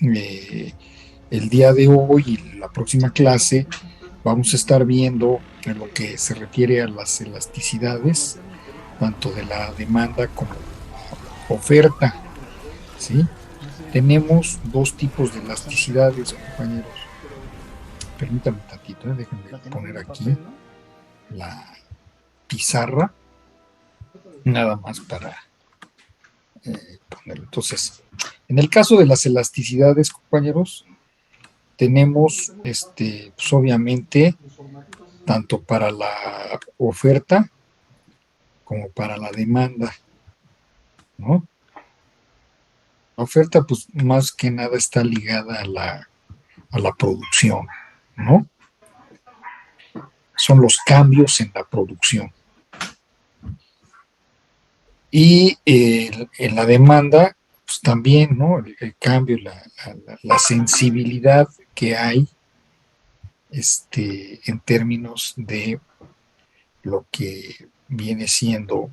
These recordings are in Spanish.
Eh, el día de hoy y la próxima clase vamos a estar viendo en lo que se refiere a las elasticidades, tanto de la demanda como oferta, ¿sí? Tenemos dos tipos de elasticidades, compañeros. Permítanme tantito, déjenme poner aquí la pizarra, nada más para ponerlo. Entonces, en el caso de las elasticidades, compañeros, tenemos, pues obviamente, tanto para la oferta como para la demanda, ¿no? La oferta, pues más que nada está ligada a la producción, ¿no? Son los cambios en la producción. Y en la demanda, pues también, ¿no? El cambio, la sensibilidad que hay en términos de lo que viene siendo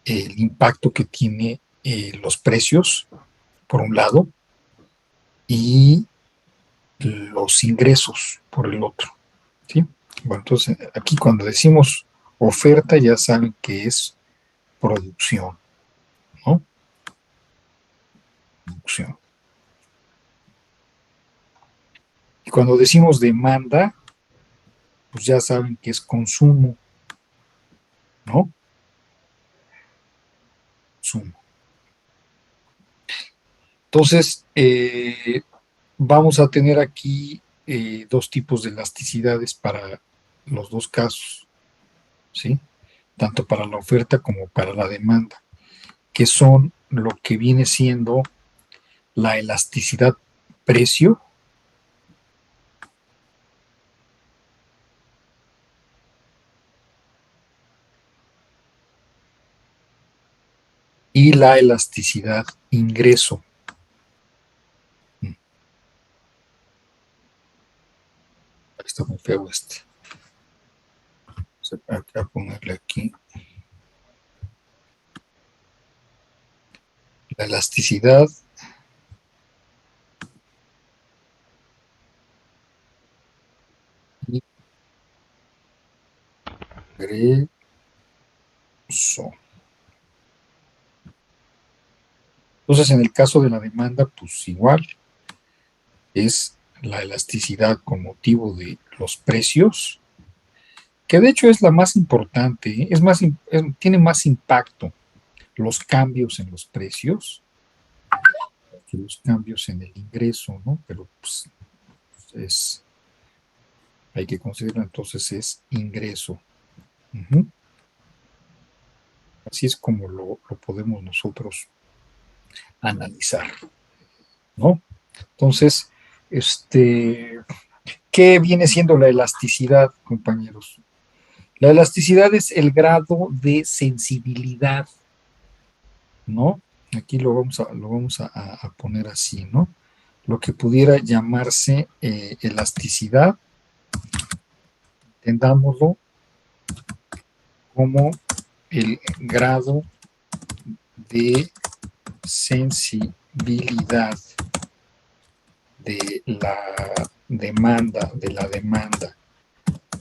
el impacto que tiene los precios, por un lado, y los ingresos por el otro, ¿sí? Bueno, entonces aquí cuando decimos oferta ya saben que es producción, ¿no? Producción. Y cuando decimos demanda, pues ya saben que es consumo, ¿no? Consumo. Entonces, vamos a tener aquí dos tipos de elasticidades para los dos casos, ¿sí? Tanto para la oferta como para la demanda, que son lo que viene siendo la elasticidad precio y la elasticidad ingreso. Está muy feo este. A ponerle aquí la elasticidad ingreso. Entonces, en el caso de la demanda, pues igual es la elasticidad con motivo de los precios, que de hecho es la más importante, ¿eh? Tiene más impacto los cambios en los precios que los cambios en el ingreso, ¿no? Pero pues, hay que considerar entonces es ingreso. Uh-huh. Así es como lo podemos nosotros analizar, ¿no? Entonces, ¿qué viene siendo la elasticidad, compañeros? La elasticidad es el grado de sensibilidad, ¿no? Aquí lo vamos a poner así, ¿no? Lo que pudiera llamarse elasticidad, entendámoslo como el grado de sensibilidad de la demanda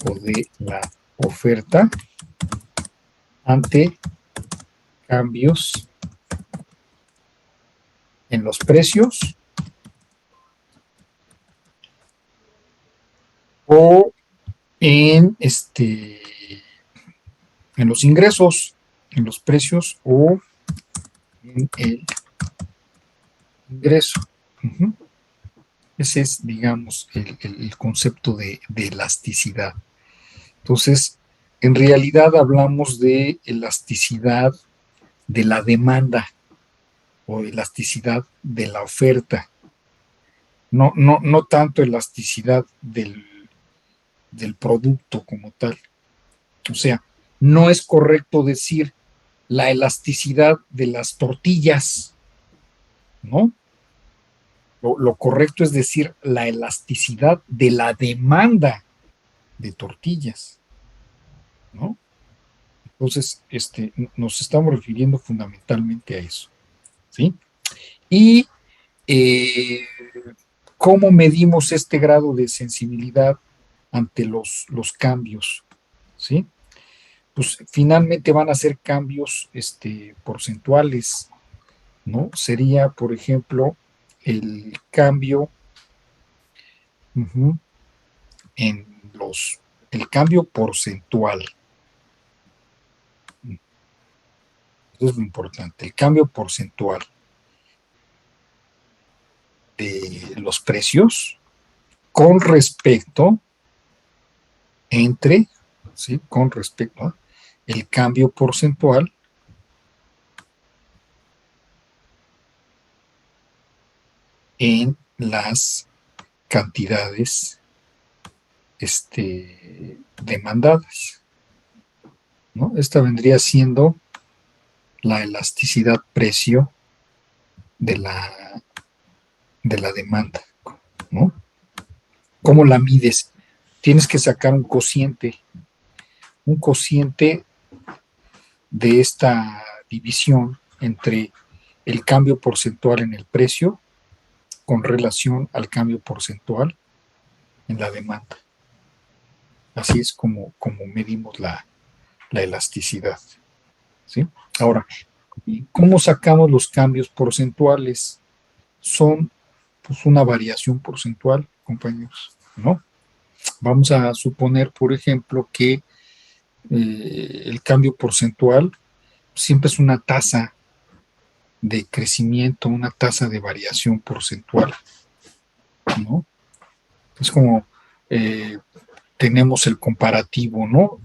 o de la oferta ante cambios en los precios o en en los ingresos, en los precios o en el ingreso. Uh-huh. Ese es, digamos, el concepto de elasticidad. Entonces, en realidad hablamos de elasticidad de la demanda o elasticidad de la oferta. No tanto elasticidad del producto como tal. O sea, no es correcto decir la elasticidad de las tortillas, ¿no? Lo correcto es decir la elasticidad de la demanda de tortillas, ¿no? Entonces, nos estamos refiriendo fundamentalmente a eso, ¿sí? Y Eh, ¿Cómo medimos este grado de sensibilidad ante los cambios? ¿Sí? Pues finalmente van a ser cambios porcentuales, ¿no? Sería, por ejemplo, el cambio ujú, en el cambio porcentual. Eso es lo importante, el cambio porcentual de los precios con respecto entre, ¿sí? Con respecto a el cambio porcentual en las cantidades demandadas, ¿no? Esta vendría siendo la elasticidad precio de la demanda, ¿no? ¿Cómo la mides? Tienes que sacar un cociente de esta división entre el cambio porcentual en el precio con relación al cambio porcentual en la demanda. Así es como medimos la elasticidad, ¿sí? Ahora, ¿cómo sacamos los cambios porcentuales? Son pues, una variación porcentual, compañeros, ¿no? Vamos a suponer, por ejemplo, que el cambio porcentual siempre es una tasa de crecimiento, una tasa de variación porcentual, ¿no? Es como eh, tenemos el comparativo, ¿no?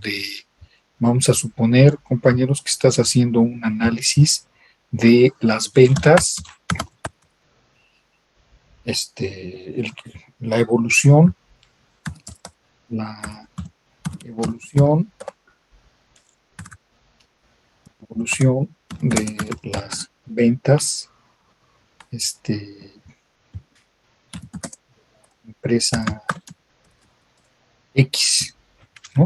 Vamos a suponer, compañeros, que estás haciendo un análisis de las ventas, la evolución, la evolución, evolución de las ventas, empresa X, ¿no?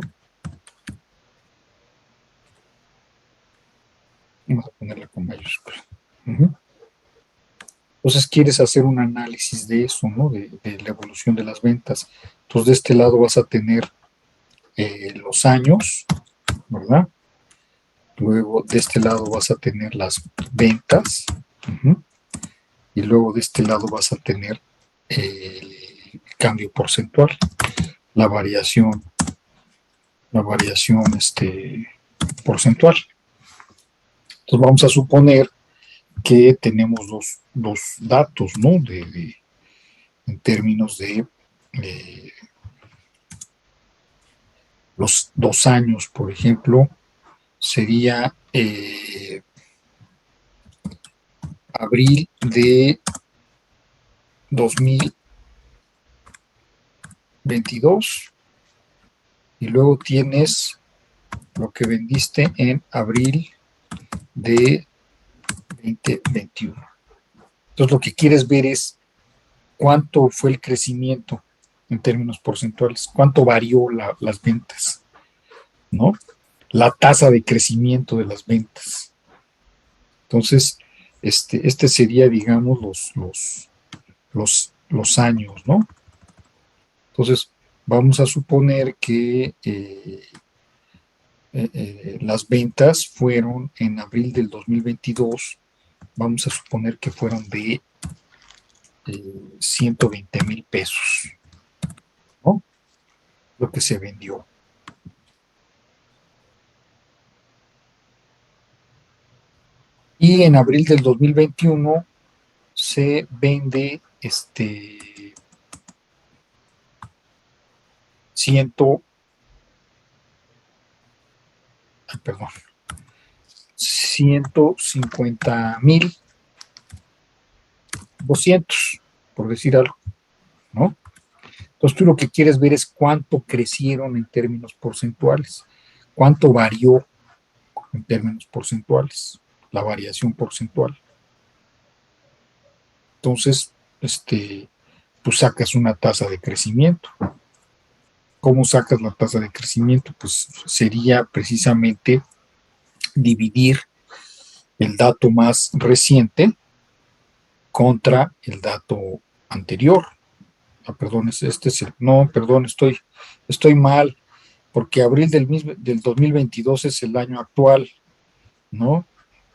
Vamos a ponerla con mayúscula. Uh-huh. Entonces quieres hacer un análisis de eso, ¿no? De la evolución de las ventas. Entonces de este lado vas a tener los años, ¿verdad? Luego de este lado vas a tener las ventas. Uh-huh. Y luego de este lado vas a tener el cambio porcentual, la variación porcentual. Entonces vamos a suponer que tenemos dos datos, ¿no? En términos de los 2 años, por ejemplo, sería abril de 2022 y luego tienes lo que vendiste en abril de 2021. Entonces lo que quieres ver es cuánto fue el crecimiento en términos porcentuales, cuánto varió las ventas, ¿no? La tasa de crecimiento de las ventas. Entonces, sería, digamos, los años, ¿no? Entonces, vamos a suponer que las ventas fueron en abril del 2022, vamos a suponer que fueron de 120,000 pesos, ¿no? Lo que se vendió. Y en abril del 2021 se vende 150,200, por decir algo, ¿no? Entonces tú lo que quieres ver es cuánto crecieron en términos porcentuales, cuánto varió en términos porcentuales, la variación porcentual. Entonces, tú sacas una tasa de crecimiento. ¿Cómo sacas la tasa de crecimiento? Pues sería precisamente dividir el dato más reciente contra el dato anterior. Ah, perdón, este es el, no, perdón, estoy mal, porque abril del 2022 es el año actual, ¿no?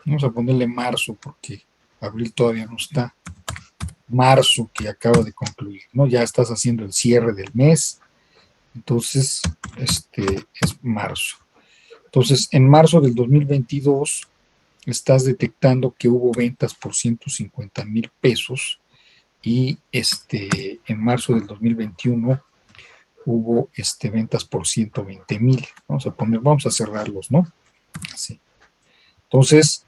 Vamos a ponerle marzo, porque abril todavía no está. Marzo, que acaba de concluir, ¿no? Ya estás haciendo el cierre del mes, entonces, es marzo. Entonces, en marzo del 2022 estás detectando que hubo ventas por 150,000 pesos y en marzo del 2021 hubo ventas por 120,000. Vamos a cerrarlos, ¿no? Así. Entonces,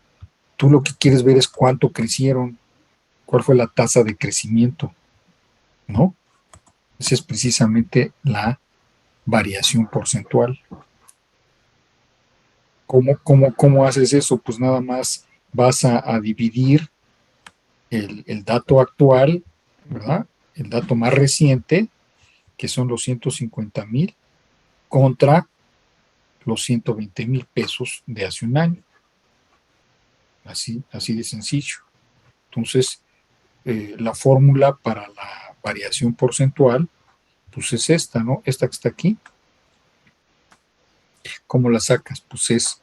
tú lo que quieres ver es cuánto crecieron, cuál fue la tasa de crecimiento, ¿no? Esa es precisamente la variación porcentual. ¿Cómo haces eso? Pues nada más vas a dividir el dato actual, ¿verdad? El dato más reciente, que son los 150,000, contra los 120,000 pesos de hace un año. Así de sencillo. Entonces, la fórmula para la variación porcentual, pues es esta, ¿no? Esta que está aquí. ¿Cómo la sacas? Pues es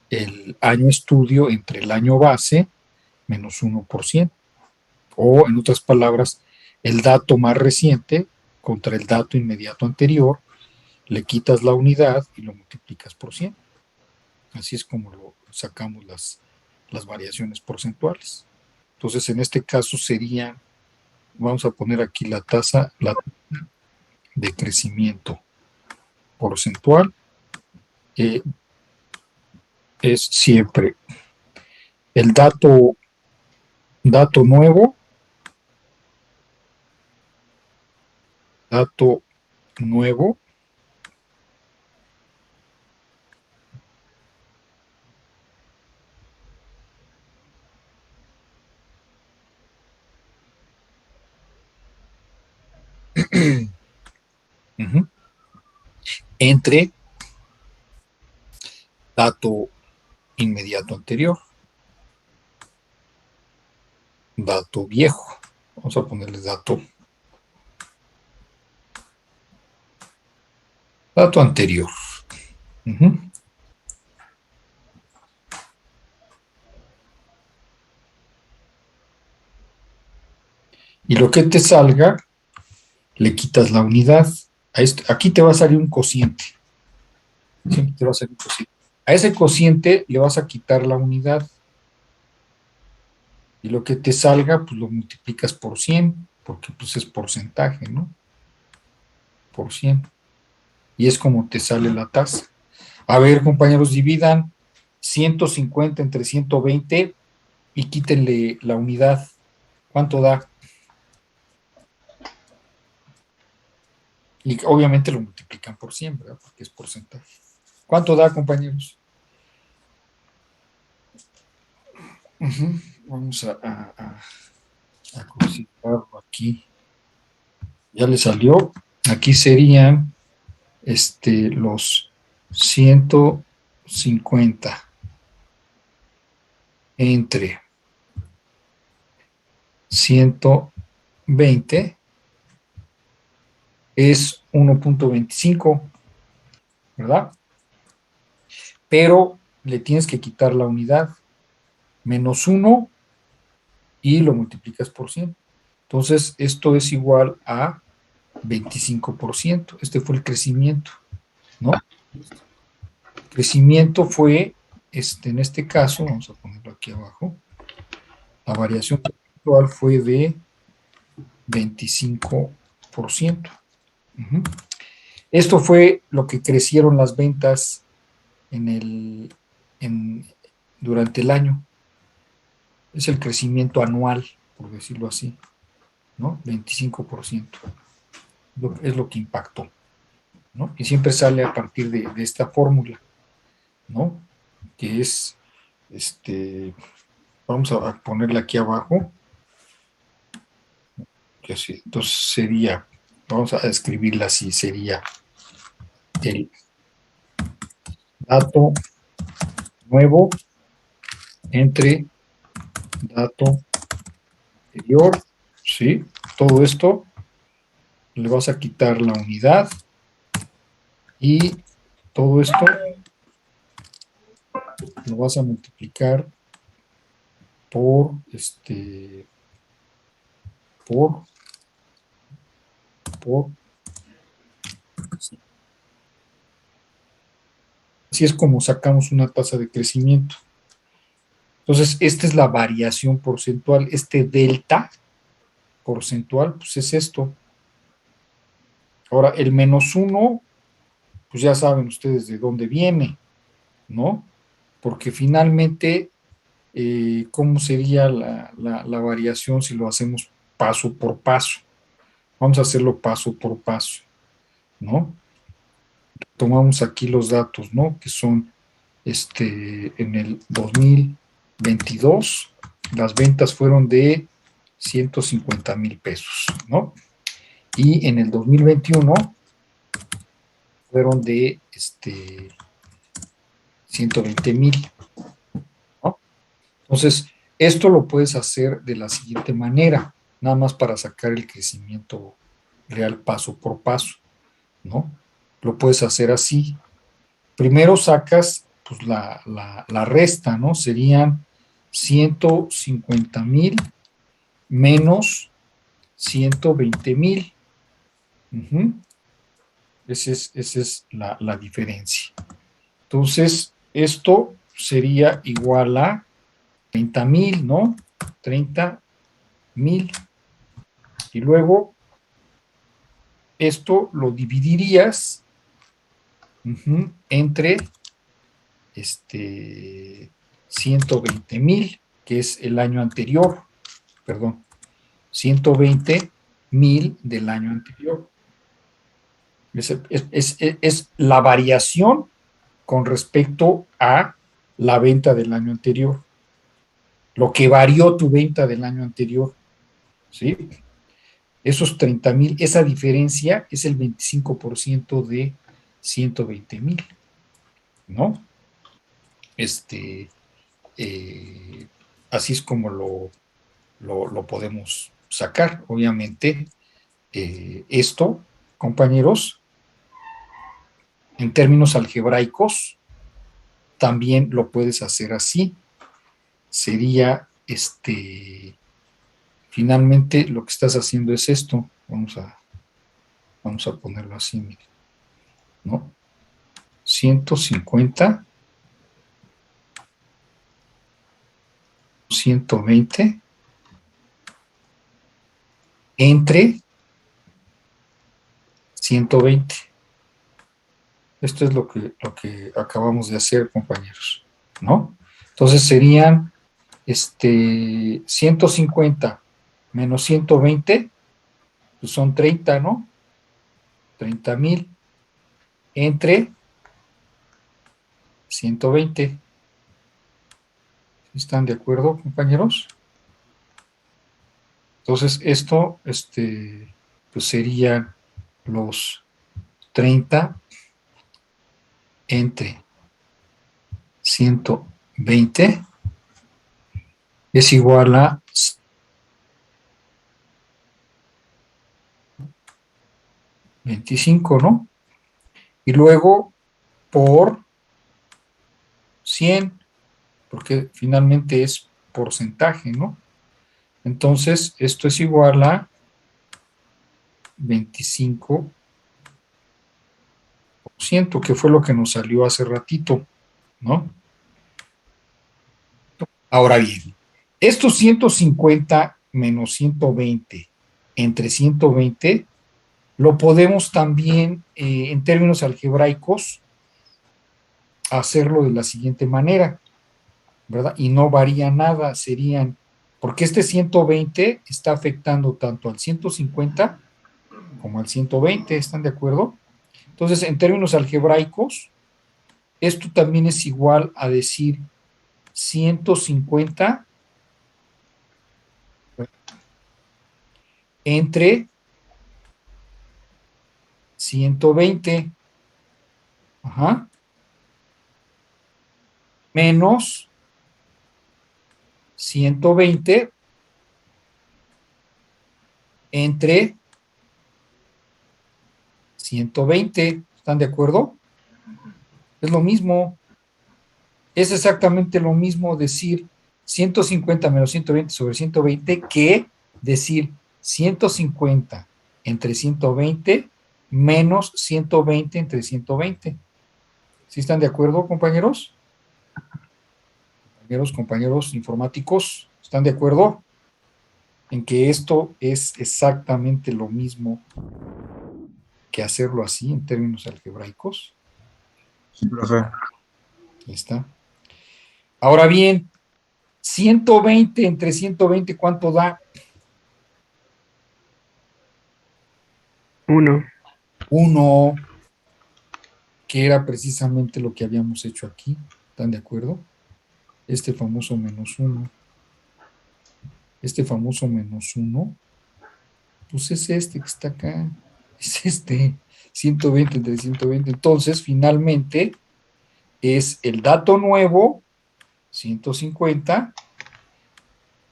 el año estudio entre el año base menos 1%. O, en otras palabras, el dato más reciente contra el dato inmediato anterior, le quitas la unidad y lo multiplicas por 100. Así es como lo sacamos las variaciones porcentuales. Entonces, en este caso sería, vamos a poner aquí la tasa de crecimiento porcentual, es siempre el dato nuevo, dato nuevo, entre dato inmediato anterior, dato viejo. Vamos a ponerle dato anterior. Y lo que te salga, le quitas la unidad. Aquí te va a salir un cociente. Siempre te va a salir un cociente. A ese cociente le vas a quitar la unidad. Y lo que te salga, pues lo multiplicas por 100, porque pues es porcentaje, ¿no? Por 100. Y es como te sale la tasa. A ver, compañeros, dividan 150 entre 120 y quítenle la unidad. ¿Cuánto da? Y obviamente lo multiplican por 100, ¿verdad? Porque es porcentaje. ¿Cuánto da, compañeros? Vamos a crucificarlo aquí. Ya le salió. Aquí serían los 150 entre 120 es 1.25, ¿verdad? Pero le tienes que quitar la unidad, menos 1 y lo multiplicas por 100. Entonces, esto es igual a 25%. Este fue el crecimiento, ¿no? El crecimiento fue, en este caso, vamos a ponerlo aquí abajo, la variación actual fue de 25%. Esto fue lo que crecieron las ventas en, durante el año. Es el crecimiento anual, por decirlo así, ¿no? 25%. Es lo que impactó, ¿no? Y siempre sale a partir de esta fórmula, ¿no? Que es, vamos a ponerla aquí abajo, que así, entonces sería, vamos a escribirla así, sería el dato nuevo entre dato anterior, ¿sí? Todo esto le vas a quitar la unidad y todo esto lo vas a multiplicar por por, por. Así es como sacamos una tasa de crecimiento. Entonces, esta es la variación porcentual. Este delta porcentual, pues es esto. Ahora, el -1, pues ya saben ustedes de dónde viene, ¿no? Porque finalmente, ¿cómo sería la variación si lo hacemos paso por paso? Vamos a hacerlo paso por paso, ¿no? Tomamos aquí los datos, ¿no? Que son, en el 2022, las ventas fueron de 150,000 pesos, ¿no? Y en el 2021 fueron de 120,000, ¿no? Entonces, esto lo puedes hacer de la siguiente manera, nada más para sacar el crecimiento real paso por paso, ¿no? Lo puedes hacer así. Primero sacas pues, la resta, ¿no? Serían 150,000 menos 120,000. Uh-huh. Esa es la diferencia. Entonces, esto sería igual a 30,000, ¿no? 30,000. Y luego, esto lo dividirías entre 120,000, que es el año anterior, perdón, 120,000 del año anterior. Es la variación con respecto a la venta del año anterior, lo que varió tu venta del año anterior, ¿sí? Esos 30,000, esa diferencia es el 25% de 120,000, ¿no? Este, eh, Así es como lo podemos sacar. Obviamente, esto, compañeros, en términos algebraicos, también lo puedes hacer así. Sería, finalmente lo que estás haciendo es esto. Vamos a ponerlo así, mire, ¿no? 150, 120 entre 120. Esto es lo que acabamos de hacer, compañeros, ¿no? Entonces serían 150 menos 120, pues son 30, ¿no? 30,000 entre 120. ¿Están de acuerdo, compañeros? Entonces, esto, pues serían los 30 entre 120 es igual a 25, ¿no? Y luego por 100, porque finalmente es porcentaje, ¿no? Entonces, esto es igual a 25%, que fue lo que nos salió hace ratito, ¿no? Ahora bien, estos 150 menos 120 entre 120 lo podemos también, en términos algebraicos, hacerlo de la siguiente manera, ¿verdad? Y no varía nada, serían, porque este 120 está afectando tanto al 150 como al 120, ¿están de acuerdo? Entonces, en términos algebraicos, esto también es igual a decir 150 entre 120, ajá, menos 120 entre 120. ¿Están de acuerdo? Es lo mismo. Es exactamente lo mismo decir 150 menos 120 sobre 120 que decir 150 entre 120 menos 120 entre 120. ¿Sí están de acuerdo, compañeros? Compañeros informáticos, ¿están de acuerdo en que esto es exactamente lo mismo que hacerlo así en términos algebraicos? Sí, profe. Ahí está. Ahora bien, 120 entre 120, ¿cuánto da? 1. 1, que era precisamente lo que habíamos hecho aquí. ¿Están de acuerdo? Este famoso menos 1. Este famoso menos 1, pues es este que está acá. Es este, 120 entre 120. Entonces, finalmente, es el dato nuevo, 150,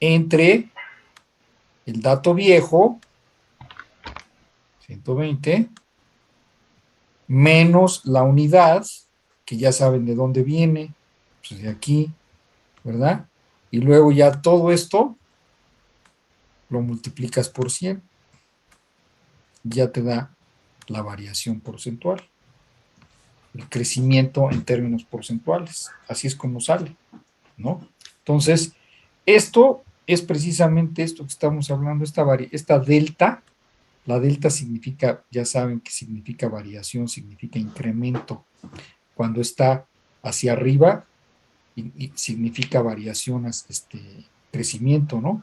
entre el dato viejo, 120, menos la unidad, que ya saben de dónde viene, pues de aquí, ¿verdad? Y luego ya todo esto lo multiplicas por 100, ya te da la variación porcentual, el crecimiento en términos porcentuales. Así es como sale, ¿no? Entonces, esto es precisamente esto que estamos hablando, esta delta. La delta significa, ya saben que significa variación, significa incremento. Cuando está hacia arriba, y significa variación, crecimiento, ¿no?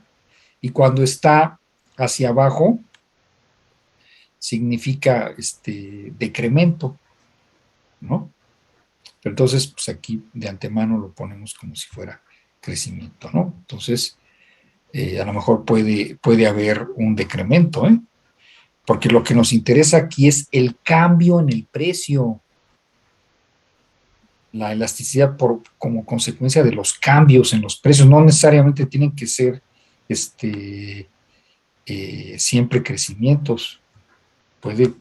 Y cuando está hacia abajo, significa decremento, ¿no? Pero entonces, pues aquí de antemano lo ponemos como si fuera crecimiento, ¿no? Entonces, a lo mejor puede haber un decremento, ¿eh? Porque lo que nos interesa aquí es el cambio en el precio, la elasticidad como consecuencia de los cambios en los precios. No necesariamente tienen que ser siempre crecimientos. Puede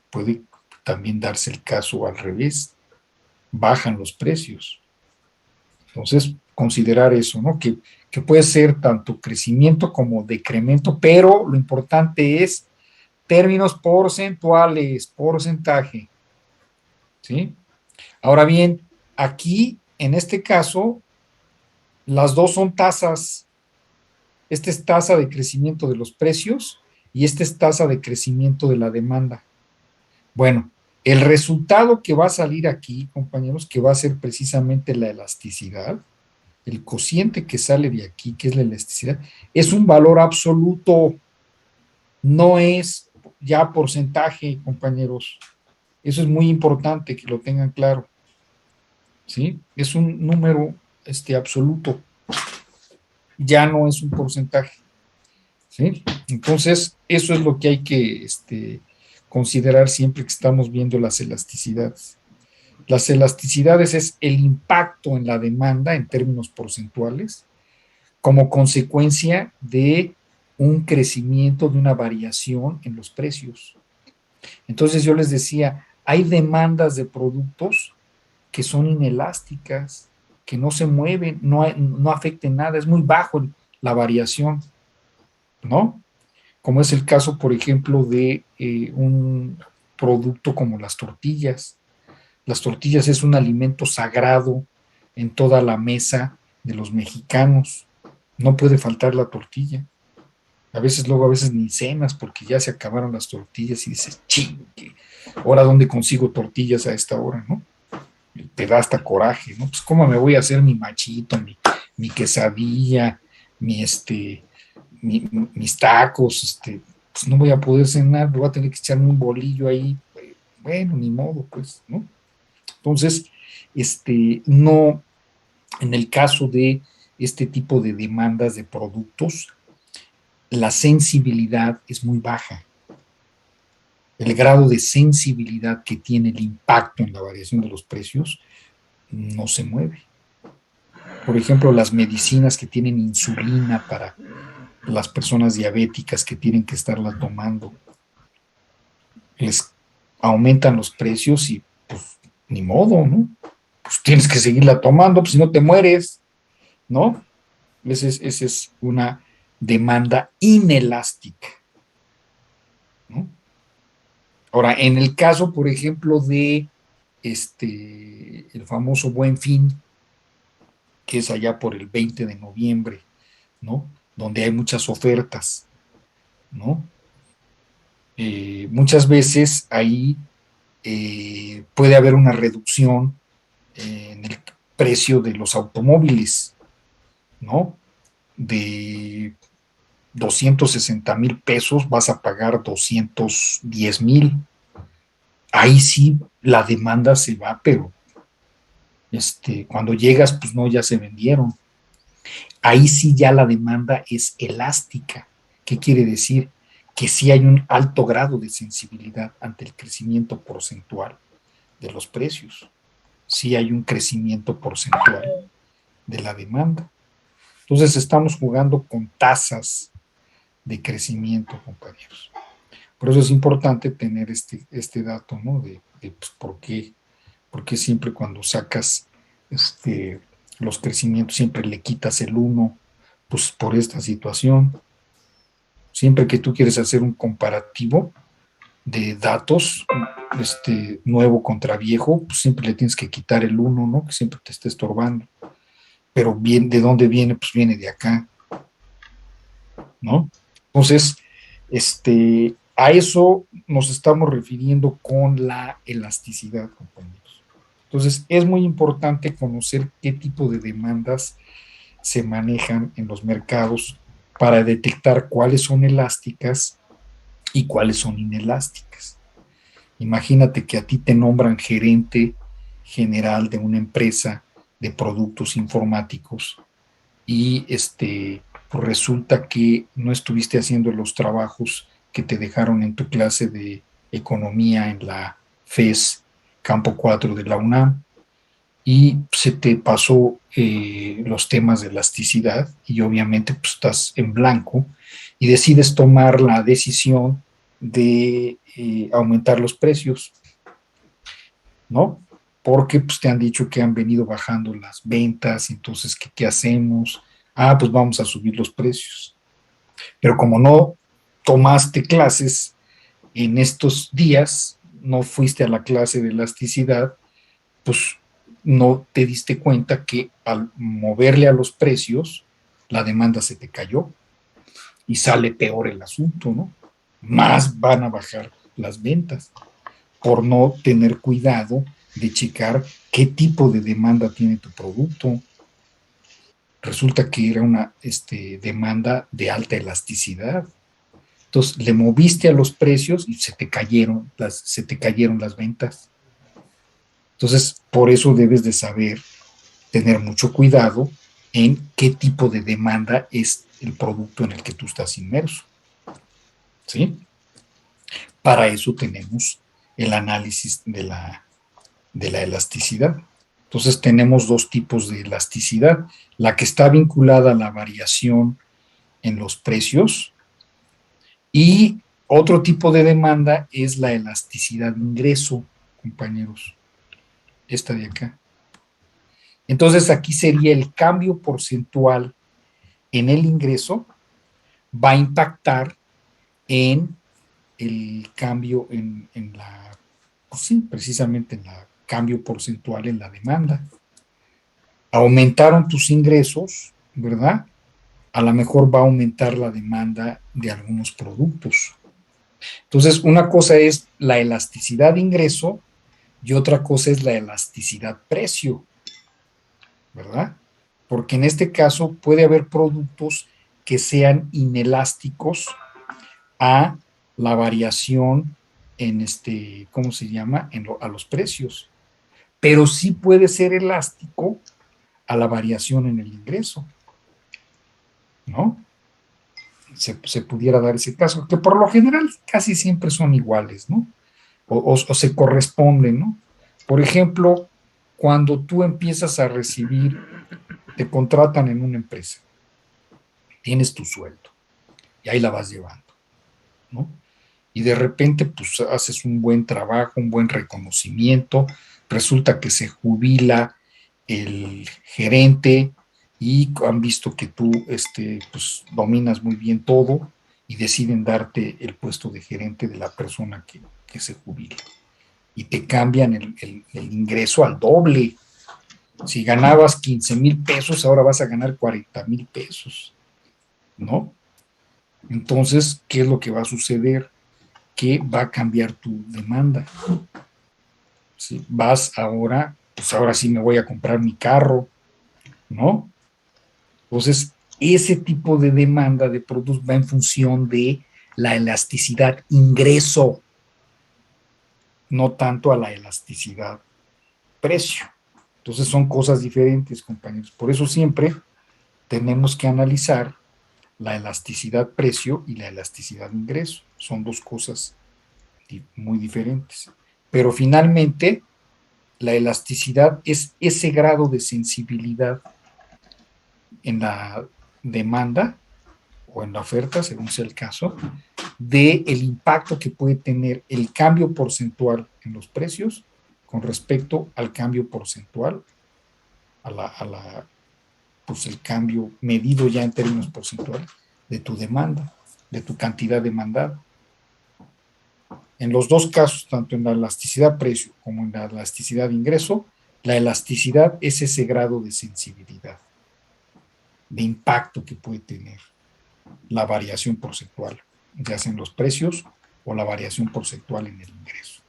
también darse el caso al revés, bajan los precios. Entonces, considerar eso, ¿no? Que puede ser tanto crecimiento como decremento, pero lo importante es términos porcentuales, porcentaje, ¿sí? Ahora bien, aquí, en este caso, las dos son tasas. Esta es tasa de crecimiento de los precios y esta es tasa de crecimiento de la demanda. Bueno, el resultado que va a salir aquí, compañeros, que va a ser precisamente la elasticidad, el cociente que sale de aquí, que es la elasticidad, es un valor absoluto, no es ya porcentaje, compañeros. Eso es muy importante que lo tengan claro, ¿sí? Es un número absoluto, ya no es un porcentaje, ¿sí? Entonces, eso es lo que hay que considerar siempre que estamos viendo las elasticidades. Las elasticidades es el impacto en la demanda en términos porcentuales como consecuencia de un crecimiento, de una variación en los precios. Entonces yo les decía, hay demandas de productos que son inelásticas, que no se mueven, no afecten nada, es muy bajo la variación, ¿no? Como es el caso, por ejemplo, de un producto como las tortillas. Las tortillas es un alimento sagrado en toda la mesa de los mexicanos. No puede faltar la tortilla. A veces ni cenas porque ya se acabaron las tortillas y dices, ching, ¿ahora dónde consigo tortillas a esta hora, no? Te da hasta coraje, ¿no? Pues cómo me voy a hacer mi machito, mi quesadilla, mis tacos, pues no voy a poder cenar, voy a tener que echarme un bolillo ahí. Bueno, ni modo, pues, ¿no? Entonces, no, en el caso de este tipo de demandas de productos, la sensibilidad es muy baja. El grado de sensibilidad que tiene el impacto en la variación de los precios no se mueve. Por ejemplo, las medicinas que tienen insulina las personas diabéticas que tienen que estarla tomando, les aumentan los precios y pues ni modo, ¿no? Pues tienes que seguirla tomando, pues si no te mueres, ¿no? Esa es una demanda inelástica, ¿no? Ahora, en el caso, por ejemplo, de el famoso Buen Fin, que es allá por el 20 de noviembre, ¿no? Donde hay muchas ofertas, ¿no? Muchas veces ahí puede haber una reducción en el precio de los automóviles, ¿no? De 260,000 pesos vas a pagar 210,000. Ahí sí la demanda se va, pero cuando llegas, pues no, ya se vendieron. Ahí sí ya la demanda es elástica. ¿Qué quiere decir? Que sí hay un alto grado de sensibilidad ante el crecimiento porcentual de los precios. Sí hay un crecimiento porcentual de la demanda. Entonces estamos jugando con tasas de crecimiento, compañeros. Por eso es importante tener este dato, ¿no? De pues, por qué siempre cuando sacas los crecimientos siempre le quitas el uno, pues por esta situación. Siempre que tú quieres hacer un comparativo de datos, nuevo contra viejo, pues siempre le tienes que quitar el uno, ¿no? Que siempre te está estorbando. Pero bien, ¿de dónde viene? Pues viene de acá, ¿no? Entonces, a eso nos estamos refiriendo con la elasticidad, compañeros. Entonces, es muy importante conocer qué tipo de demandas se manejan en los mercados para detectar cuáles son elásticas y cuáles son inelásticas. Imagínate que a ti te nombran gerente general de una empresa de productos informáticos y pues resulta que no estuviste haciendo los trabajos que te dejaron en tu clase de economía en la FES Campo 4 de la UNAM y se te pasó los temas de elasticidad y obviamente pues estás en blanco y decides tomar la decisión de aumentar los precios, ¿no? Porque pues te han dicho que han venido bajando las ventas, entonces, ¿qué hacemos? Ah, pues vamos a subir los precios. Pero como no tomaste clases en estos días, no fuiste a la clase de elasticidad, pues no te diste cuenta que al moverle a los precios, la demanda se te cayó y sale peor el asunto, ¿no? Más van a bajar las ventas por no tener cuidado de checar qué tipo de demanda tiene tu producto. Resulta que era una demanda de alta elasticidad. Entonces le moviste a los precios y se te cayeron las ventas. Entonces, por eso debes de saber tener mucho cuidado en qué tipo de demanda es el producto en el que tú estás inmerso. ¿Sí? Para eso tenemos el análisis de la elasticidad. Entonces tenemos dos tipos de elasticidad, la que está vinculada a la variación en los precios y otro tipo de demanda es la elasticidad de ingreso, compañeros, esta de acá. Entonces aquí sería el cambio porcentual en el ingreso va a impactar en el cambio en la, pues sí, precisamente en la cambio porcentual en la demanda. Aumentaron tus ingresos, ¿verdad? A lo mejor va a aumentar la demanda de algunos productos. Entonces, una cosa es la elasticidad de ingreso y otra cosa es la elasticidad precio, ¿verdad? Porque en este caso puede haber productos que sean inelásticos a la variación en ¿cómo se llama? A los precios. Pero sí puede ser elástico a la variación en el ingreso, ¿no? Se pudiera dar ese caso, que por lo general casi siempre son iguales, ¿no? O se corresponden, ¿no? Por ejemplo, cuando tú empiezas a recibir, te contratan en una empresa, tienes tu sueldo, y ahí la vas llevando, ¿no? Y de repente, pues haces un buen trabajo, un buen reconocimiento, resulta que se jubila el gerente y han visto que tú pues, dominas muy bien todo y deciden darte el puesto de gerente de la persona que se jubila. Y te cambian el ingreso al doble. Si ganabas 15,000 pesos, ahora vas a ganar 40,000 pesos, ¿no? Entonces, ¿qué es lo que va a suceder? Que va a cambiar tu demanda. ¿Sí? Vas ahora, pues ahora sí me voy a comprar mi carro, ¿no? Entonces, ese tipo de demanda de productos va en función de la elasticidad ingreso, no tanto a la elasticidad precio. Entonces, son cosas diferentes, compañeros. Por eso siempre tenemos que analizar la elasticidad precio y la elasticidad ingreso. Son dos cosas muy diferentes. Pero finalmente, la elasticidad es ese grado de sensibilidad en la demanda o en la oferta, según sea el caso, de el impacto que puede tener el cambio porcentual en los precios con respecto al cambio porcentual, pues el cambio medido ya en términos porcentuales de tu demanda, de tu cantidad demandada. En los dos casos, tanto en la elasticidad precio como en la elasticidad ingreso, la elasticidad es ese grado de sensibilidad, de impacto que puede tener la variación porcentual, ya sea en los precios o la variación porcentual en el ingreso.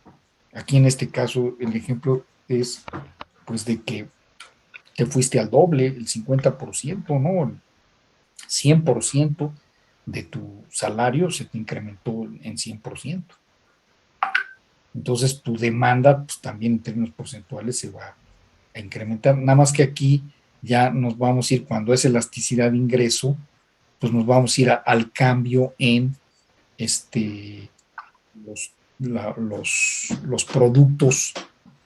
Aquí en este caso, el ejemplo es pues de que te fuiste al doble, el 50%, ¿no? El 100% de tu salario se te incrementó en 100%. Entonces tu demanda pues, también en términos porcentuales se va a incrementar. Nada más que aquí ya nos vamos a ir, cuando es elasticidad de ingreso, pues nos vamos a ir al cambio en los productos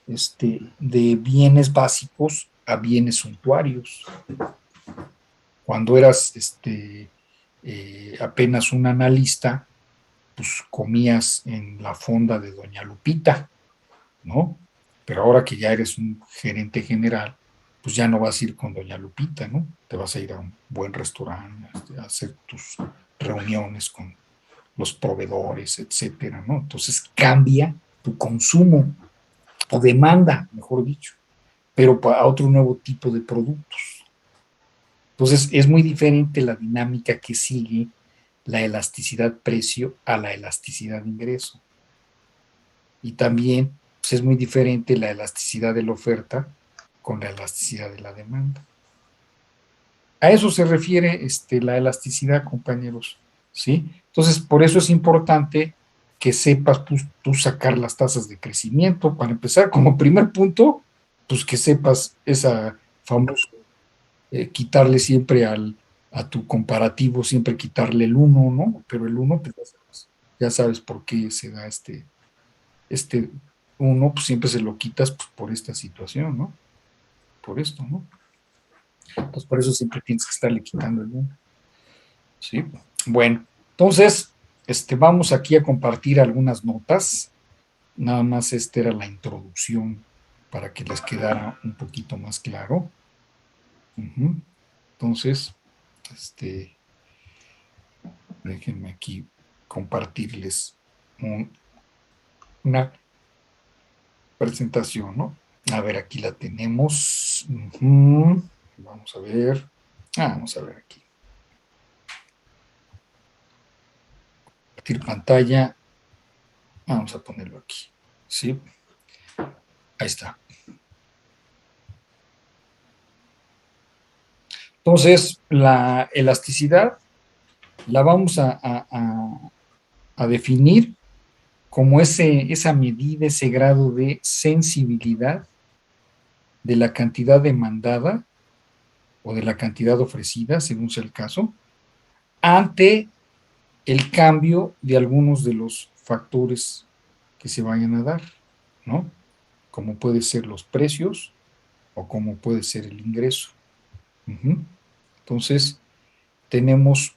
de bienes básicos a bienes suntuarios. Cuando eras apenas un analista, pues comías en la fonda de Doña Lupita, ¿no? Pero ahora que ya eres un gerente general, pues ya no vas a ir con Doña Lupita, ¿no? Te vas a ir a un buen restaurante, a hacer tus reuniones con los proveedores, etcétera, ¿no? Entonces cambia tu consumo o demanda, mejor dicho, pero a otro nuevo tipo de productos. Entonces es muy diferente la dinámica que sigue la elasticidad precio a la elasticidad ingreso. Y también pues, es muy diferente la elasticidad de la oferta con la elasticidad de la demanda. A eso se refiere la elasticidad, compañeros, ¿sí? Entonces, por eso es importante que sepas tú sacar las tasas de crecimiento. Para empezar, como primer punto, pues que sepas esa famosa, quitarle siempre a tu comparativo, siempre quitarle el uno, ¿no? Pero el uno, pues ya sabes por qué se da este uno, pues siempre se lo quitas pues, por esta situación, ¿no? Por esto, ¿no? Entonces, por eso siempre tienes que estarle quitando el uno. ¿Sí? Bueno, entonces, vamos aquí a compartir algunas notas. Nada más esta era la introducción para que les quedara un poquito más claro. Entonces, déjenme aquí compartirles una presentación, ¿no? A ver, aquí la tenemos. Vamos a ver. Vamos a ver aquí. Compartir pantalla. Vamos a ponerlo aquí. ¿Sí? Ahí está. Entonces, la elasticidad la vamos a definir como esa medida, ese grado de sensibilidad de la cantidad demandada o de la cantidad ofrecida, según sea el caso, ante el cambio de algunos de los factores que se vayan a dar, ¿no? Como puede ser los precios o como puede ser el ingreso. Entonces, tenemos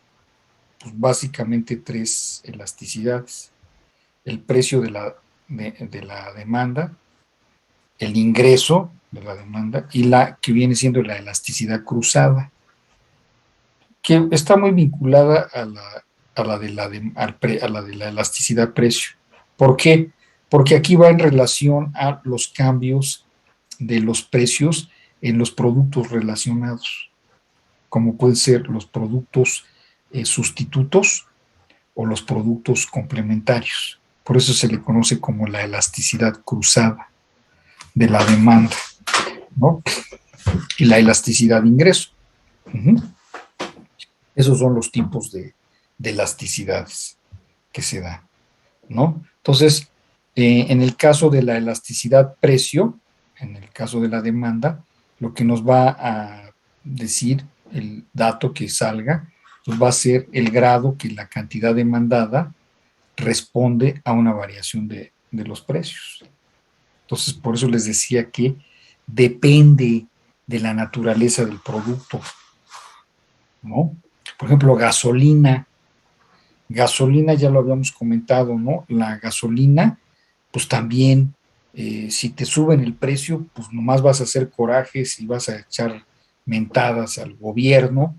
pues, básicamente tres elasticidades: el precio de la demanda, el ingreso de la demanda y la que viene siendo la elasticidad cruzada, que está muy vinculada a la de la elasticidad precio. ¿Por qué? Porque aquí va en relación a los cambios de los precios en los productos relacionados, como pueden ser los productos sustitutos o los productos complementarios. Por eso se le conoce como la elasticidad cruzada de la demanda, ¿no? Y la elasticidad de ingreso. Uh-huh. Esos son los tipos de elasticidades que se dan, ¿no? Entonces, en el caso de la elasticidad precio, en el caso de la demanda, lo que nos va a decir el dato que salga, pues va a ser el grado que la cantidad demandada responde a una variación de los precios. Entonces, por eso les decía que depende de la naturaleza del producto, ¿no? Por ejemplo, gasolina ya lo habíamos comentado, ¿no? La gasolina, pues también, si te suben el precio, pues nomás vas a hacer corajes y vas a echar mentadas al gobierno,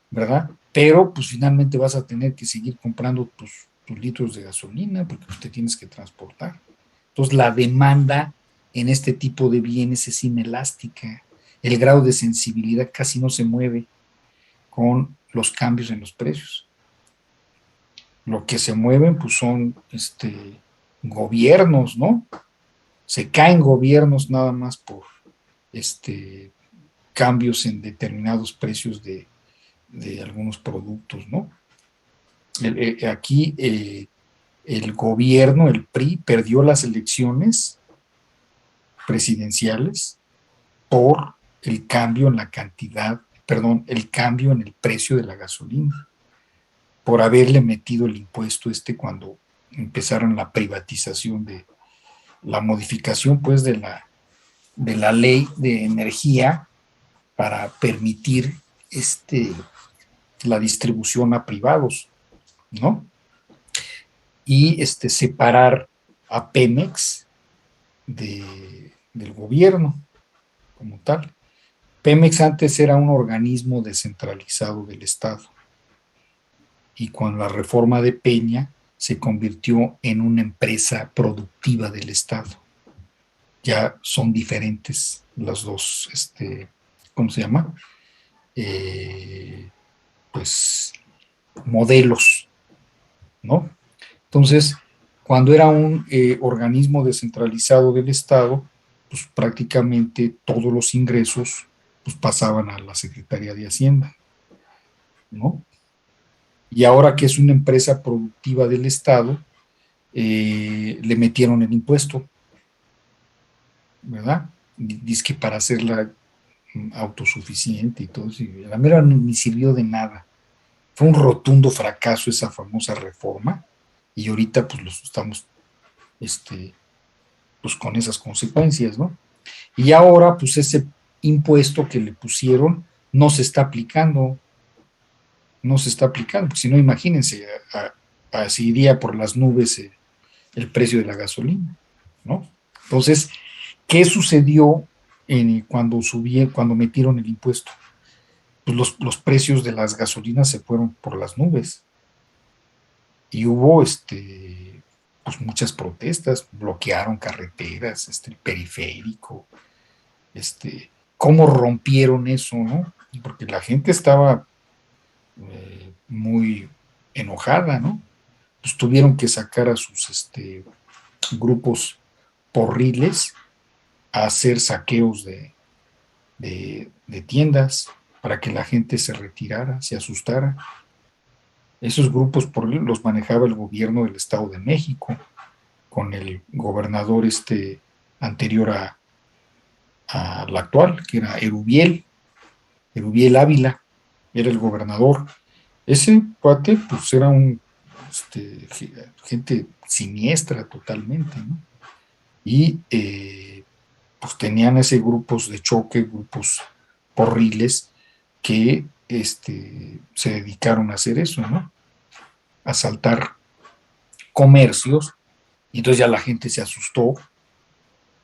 ¿verdad? Pero pues finalmente vas a tener que seguir comprando tus litros de gasolina porque pues, te tienes que transportar. Entonces la demanda en este tipo de bienes es inelástica. El grado de sensibilidad casi no se mueve con los cambios en los precios. Lo que se mueven pues son gobiernos, ¿no? Se caen gobiernos nada más por cambios en determinados precios de algunos productos, ¿no? Aquí el gobierno, el PRI, perdió las elecciones presidenciales por el cambio en la cantidad, perdón, el cambio en el precio de la gasolina, por haberle metido el impuesto cuando empezaron la privatización la modificación pues de la ley de energía para permitir la distribución a privados, ¿no? Y separar a Pemex del gobierno como tal. Pemex antes era un organismo descentralizado del Estado y con la reforma de Peña se convirtió en una empresa productiva del Estado. Ya son diferentes las dos, ¿cómo se llama? Pues modelos, ¿no? Entonces, cuando era un organismo descentralizado del Estado, pues prácticamente todos los ingresos pues, pasaban a la Secretaría de Hacienda, ¿no? Y ahora que es una empresa productiva del Estado, le metieron el impuesto, ¿verdad? Dice que para hacerla autosuficiente y todo eso, y la mera ni sirvió de nada. Fue un rotundo fracaso esa famosa reforma y ahorita pues los estamos pues con esas consecuencias, ¿no? Y ahora pues ese impuesto que le pusieron no se está aplicando, no se está aplicando, porque si no imagínense, así iría por las nubes el precio de la gasolina, ¿no? Entonces, ¿qué sucedió cuando metieron el impuesto? Pues los precios de las gasolinas se fueron por las nubes y hubo pues muchas protestas, bloquearon carreteras, el periférico, cómo rompieron eso, ¿no? Porque la gente estaba muy enojada, ¿no? Pues tuvieron que sacar a sus grupos porriles a hacer saqueos de tiendas para que la gente se retirara, se asustara. Esos grupos porriles los manejaba el gobierno del Estado de México, con el gobernador anterior al actual, que era Erubiel Ávila, era el gobernador. Ese cuate, pues era gente siniestra totalmente, ¿no? Y pues tenían ese grupos de choque, grupos porriles que se dedicaron a hacer eso, ¿no? asaltar comercios, y entonces ya la gente se asustó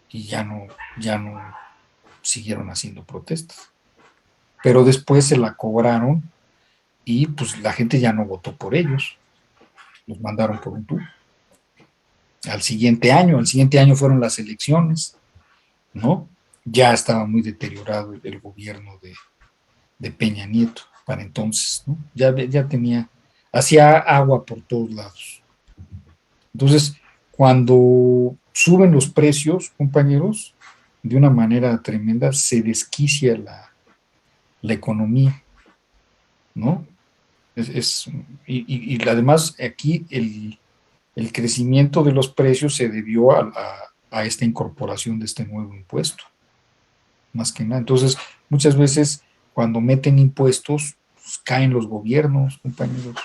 y ya no siguieron haciendo protestas. Pero después se la cobraron y pues la gente ya no votó por ellos, los mandaron por un tubo. Al siguiente año fueron las elecciones, ¿no? Ya estaba muy deteriorado el gobierno de Peña Nieto para entonces, ¿no? Ya tenía, hacía agua por todos lados. Entonces, cuando suben los precios, compañeros, de una manera tremenda, se desquicia la economía, ¿no? Es, es- y además aquí el crecimiento de los precios se debió a esta incorporación de este nuevo impuesto, más que nada. Entonces, muchas veces cuando meten impuestos, pues, caen los gobiernos, compañeros,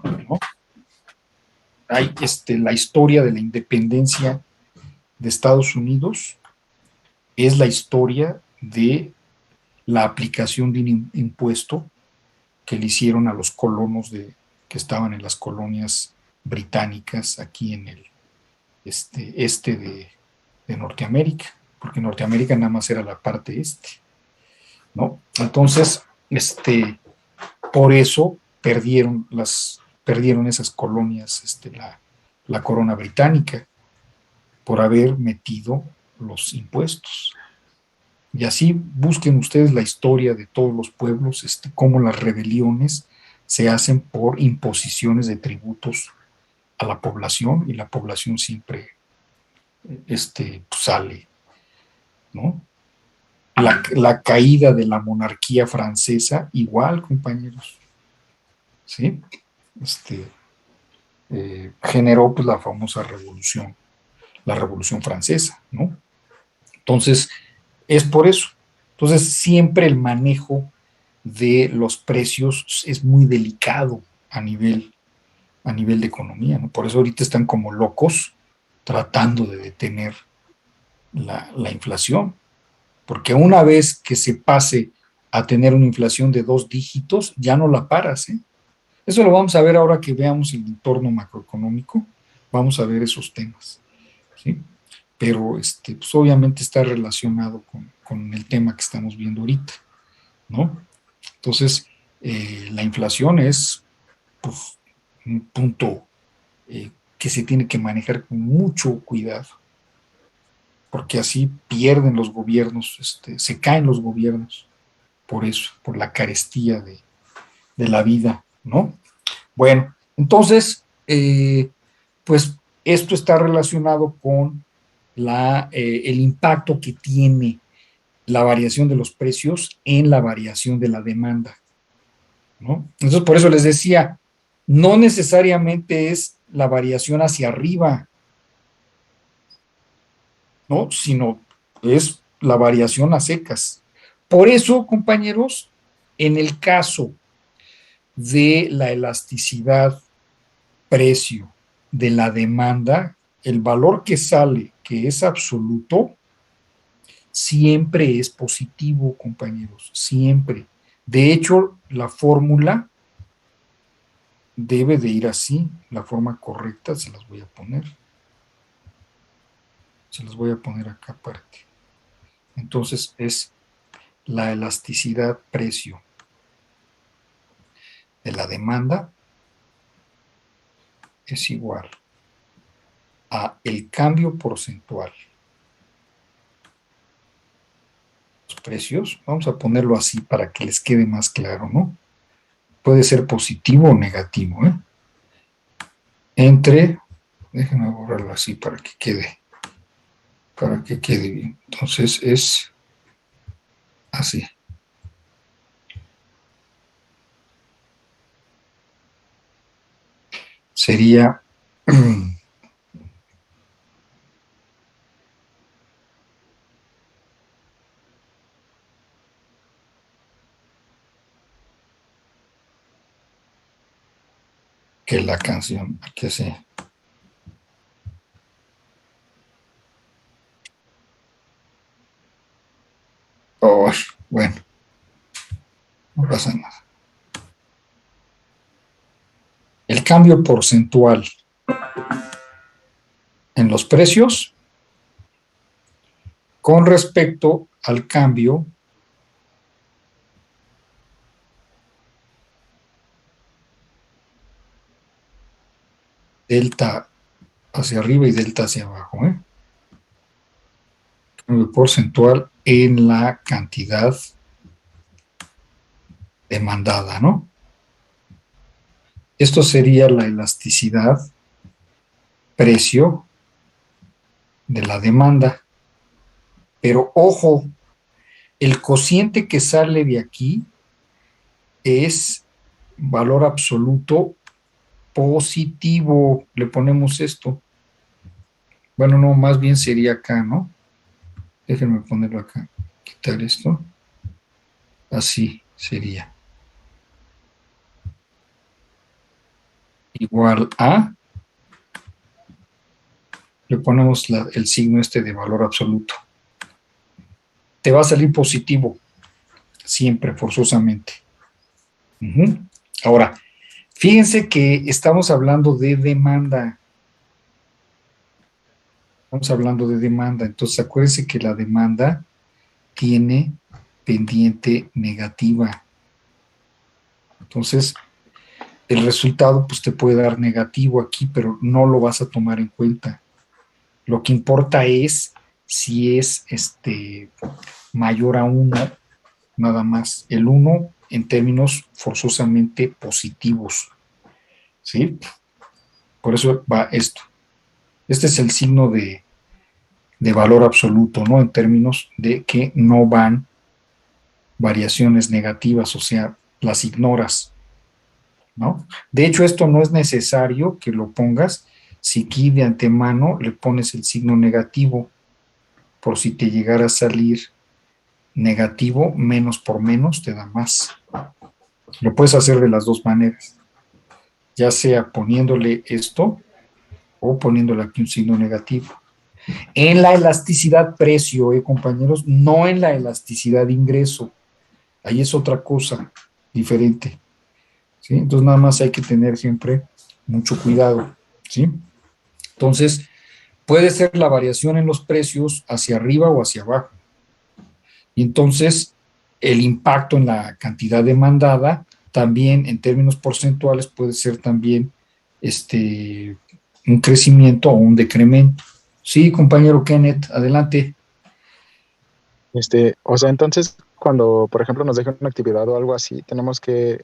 ¿no? Hay la historia de la independencia de Estados Unidos, es la historia de la aplicación de un impuesto que le hicieron a los colonos que estaban en las colonias británicas aquí en el este de Norteamérica, porque Norteamérica nada más era la parte ¿no? Entonces, por eso perdieron esas colonias, la corona británica, por haber metido los impuestos. Y así busquen ustedes la historia de todos los pueblos, cómo las rebeliones se hacen por imposiciones de tributos a la población y la población siempre sale, ¿no? La caída de la monarquía francesa, igual, compañeros, ¿sí? Este, Generó pues, la revolución francesa, ¿no? Entonces, es por eso. Entonces, siempre el manejo de los precios es muy delicado a nivel de economía, ¿no? Por eso ahorita están como locos tratando de detener la inflación, porque una vez que se pase a tener una inflación de 2 dígitos, ya no la paras, ¿eh? Eso lo vamos a ver ahora que veamos el entorno macroeconómico, vamos a ver esos temas, ¿sí? Pero pues obviamente está relacionado con el tema que estamos viendo ahorita, ¿no? Entonces, la inflación es pues, un punto que se tiene que manejar con mucho cuidado, porque así pierden los gobiernos, se caen los gobiernos por eso, por la carestía de la vida, ¿no? Bueno, entonces, pues esto está relacionado con el impacto que tiene la variación de los precios en la variación de la demanda, ¿no? Entonces, por eso les decía, no necesariamente es la variación hacia arriba, ¿no? Sino es la variación a secas. Por eso, compañeros, en el caso de la elasticidad precio de la demanda, el valor que sale, que es absoluto, siempre es positivo, compañeros, siempre. De hecho, la fórmula debe de ir así, la forma correcta se las voy a poner acá aparte. Entonces es la elasticidad precio de la demanda es igual a el cambio porcentual. Los precios, vamos a ponerlo así para que les quede más claro, ¿no? Puede ser positivo o negativo, ¿eh? Entre, déjenme borrarlo así para que quede bien. Entonces es así. Sería que la canción, que se, oh, bueno, no pasa nada. cambio porcentual en los precios con respecto al cambio delta hacia arriba y delta hacia abajo, cambio porcentual en la cantidad demandada, ¿no? Esto sería la elasticidad precio de la demanda. Pero ojo, el cociente que sale de aquí es valor absoluto positivo. Le ponemos esto. Bueno, no, más bien sería acá, ¿no? Déjenme ponerlo acá. Quitar esto. Así sería. Igual a. Le ponemos el signo este de valor absoluto. Te va a salir positivo. Siempre, forzosamente. Ahora, fíjense que estamos hablando de demanda. Estamos hablando de demanda. Entonces, acuérdense que la demanda tiene pendiente negativa. Entonces, el resultado pues te puede dar negativo aquí, pero no lo vas a tomar en cuenta. Lo que importa es si es mayor a 1, nada más. El 1 en términos forzosamente positivos. ¿Sí? Por eso va esto. Este es el signo de valor absoluto, ¿no? En términos de que no van variaciones negativas, o sea, las ignoras, ¿no? De hecho, esto no es necesario que lo pongas si aquí de antemano le pones el signo negativo, por si te llegara a salir negativo, menos por menos te da más. Lo puedes hacer de las dos maneras, ya sea poniéndole esto o poniéndole aquí un signo negativo. En la elasticidad precio, compañeros, no en la elasticidad ingreso. Ahí es otra cosa diferente. ¿Sí? Entonces nada más hay que tener siempre mucho cuidado. ¿Sí? Entonces, puede ser la variación en los precios hacia arriba o hacia abajo. Y entonces, el impacto en la cantidad demandada también en términos porcentuales puede ser también un crecimiento o un decremento. Sí, compañero Kenneth, adelante. O sea, entonces, cuando, por ejemplo, nos dejan una actividad o algo así, tenemos que,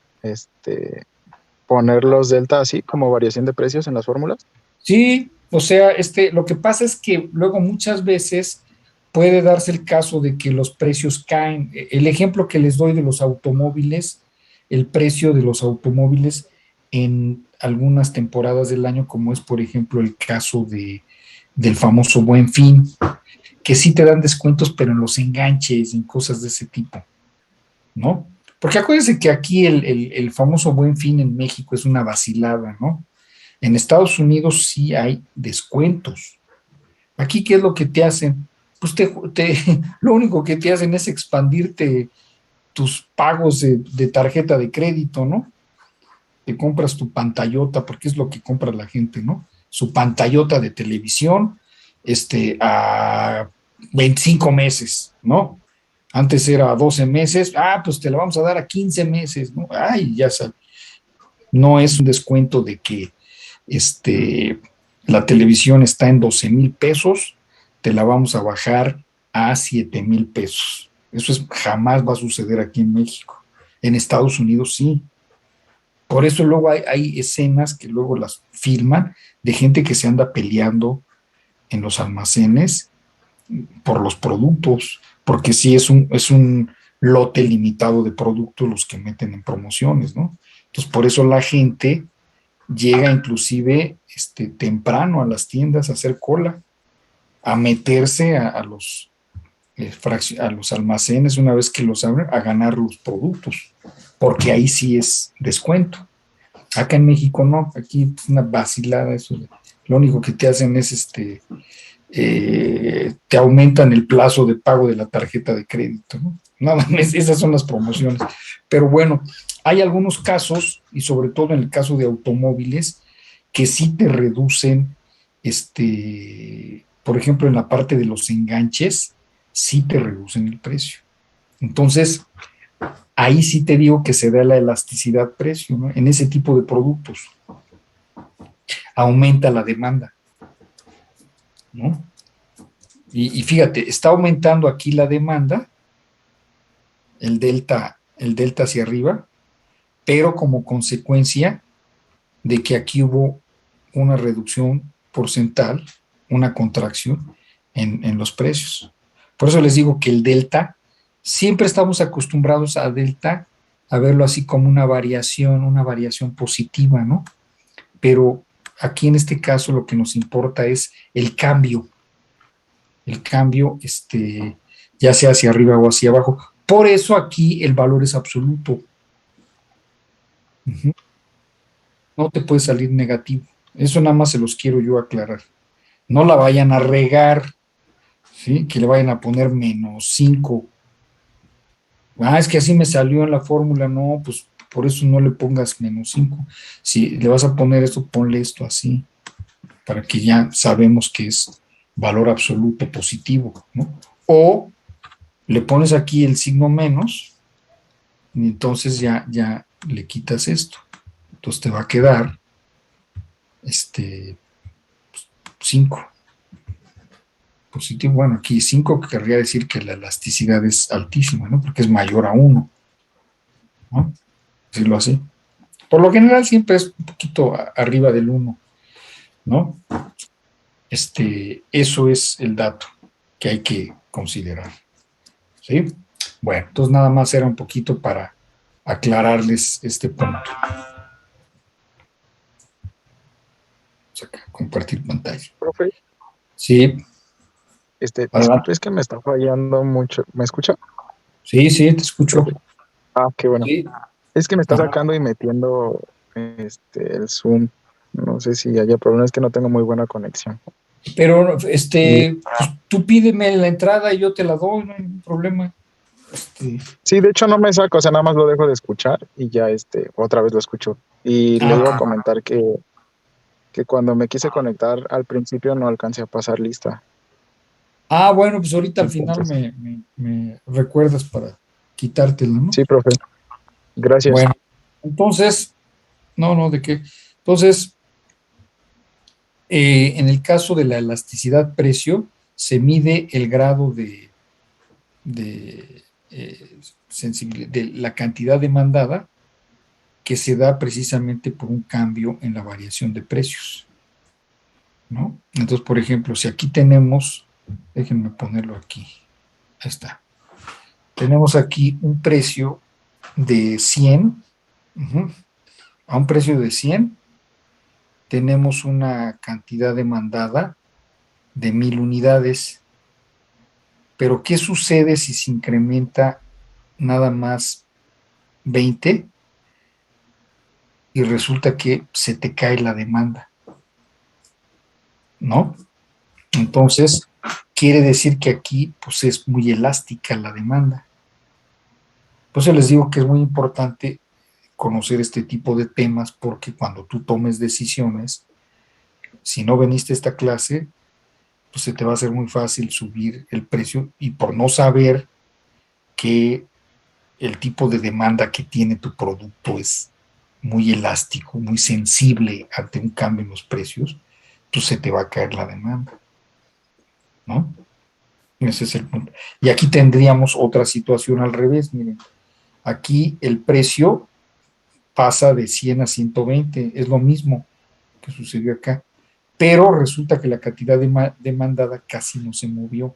poner los delta así como variación de precios en las fórmulas. Sí, o sea, lo que pasa es que luego muchas veces puede darse el caso de que los precios caen. El ejemplo que les doy de los automóviles, el precio de los automóviles en algunas temporadas del año, como es por ejemplo el caso del famoso Buen Fin, que sí te dan descuentos, pero en los enganches, en cosas de ese tipo, ¿no? Porque acuérdense que aquí el famoso Buen Fin en México es una vacilada, ¿no? En Estados Unidos sí hay descuentos. Aquí, ¿qué es lo que te hacen? Pues lo único que te hacen es expandirte tus pagos de tarjeta de crédito, ¿no? Te compras tu pantallota, porque es lo que compra la gente, ¿no? Su pantallota de televisión, a 25 meses, ¿no? Antes era a 12 meses, pues te la vamos a dar a 15 meses, ¿no? Ay, ya sabes. No es un descuento de que la televisión está en 12,000 pesos, te la vamos a bajar a 7,000 pesos. Eso jamás va a suceder aquí en México. En Estados Unidos sí. Por eso luego hay escenas que luego las filman de gente que se anda peleando en los almacenes por los productos, porque sí es un lote limitado de productos los que meten en promociones, ¿no? Entonces, por eso la gente llega inclusive temprano a las tiendas a hacer cola, a meterse a los almacenes una vez que los abren, a ganar los productos, porque ahí sí es descuento. Acá en México no, aquí es una vacilada eso. Lo único que te hacen es te aumentan el plazo de pago de la tarjeta de crédito, ¿no? Nada más, esas son las promociones. Pero bueno, Hay algunos casos, y sobre todo en el caso de automóviles, que sí te reducen, por ejemplo, en la parte de los enganches, sí te reducen el precio. Entonces, ahí sí te digo que se da la elasticidad precio, ¿no? En ese tipo de productos aumenta la demanda, ¿no? Y fíjate, está aumentando aquí la demanda, el delta hacia arriba, pero como consecuencia de que aquí hubo una reducción porcentual, una contracción en los precios. Por eso les digo que el delta, siempre estamos acostumbrados a delta, a verlo así como una variación positiva, ¿no? Pero aquí en este caso lo que nos importa es el cambio, ya sea hacia arriba o hacia abajo. Por eso aquí el valor es absoluto. Uh-huh. No te puede salir negativo. Eso nada más se los quiero yo aclarar. No la vayan a regar, ¿sí? Que le vayan a poner -5. Ah, es que así me salió en la fórmula. No, pues por eso no le pongas -5. Si le vas a poner esto, ponle esto así, para que ya sabemos que es valor absoluto positivo, ¿no? O le pones aquí el signo menos, y entonces ya le quitas esto. Entonces te va a quedar 5 positivo. Bueno, aquí 5 querría decir que la elasticidad es altísima, ¿no? Porque es mayor a 1, ¿no? Decirlo así. Por lo general siempre es un poquito arriba del 1, ¿no? Eso es el dato que hay que considerar, ¿sí? Bueno, entonces nada más era un poquito para aclararles este punto. Vamos acá, compartir pantalla. Profe, Sí, disculpe, adelante. es que me está fallando mucho. ¿Me escucha, Sí, sí, te escucho. profe? Ah, qué bueno. Sí. Es que me está Ajá. sacando y metiendo el Zoom. No sé si haya problema, es que no tengo muy buena conexión. Pero, Y pues, tú pídeme la entrada y yo te la doy, no hay ningún problema. Este, sí, de hecho no me saco, o sea, nada más lo dejo de escuchar y ya otra vez lo escucho. Y le iba a ah, comentar que cuando me quise conectar al principio no alcancé a pasar lista. bueno, pues ahorita al final Entonces, me recuerdas para quitártela, ¿no? sí, profe, gracias. Bueno, entonces, no, ¿de qué? Entonces, en el caso de la elasticidad precio, se mide el grado de, de la cantidad demandada que se da precisamente por un cambio en la variación de precios, ¿no? Entonces, por ejemplo, si aquí tenemos, déjenme ponerlo aquí, ahí está, tenemos aquí un precio de 100, uh-huh, a un precio de 100 tenemos una cantidad demandada de 1000 unidades, pero ¿qué sucede si se incrementa nada más 20 y resulta que se te cae la demanda, ¿no? Entonces, quiere decir que aquí pues es muy elástica la demanda. Por eso les digo que es muy importante conocer este tipo de temas porque cuando tú tomes decisiones, si no veniste a esta clase, pues se te va a hacer muy fácil subir el precio y por no saber que el tipo de demanda que tiene tu producto es muy elástico, muy sensible ante un cambio en los precios, pues se te va a caer la demanda, ¿no? Ese es el punto. Y aquí tendríamos otra situación al revés, miren. Aquí el precio pasa de 100 a 120, es lo mismo que sucedió acá, pero resulta que la cantidad demandada casi no se movió.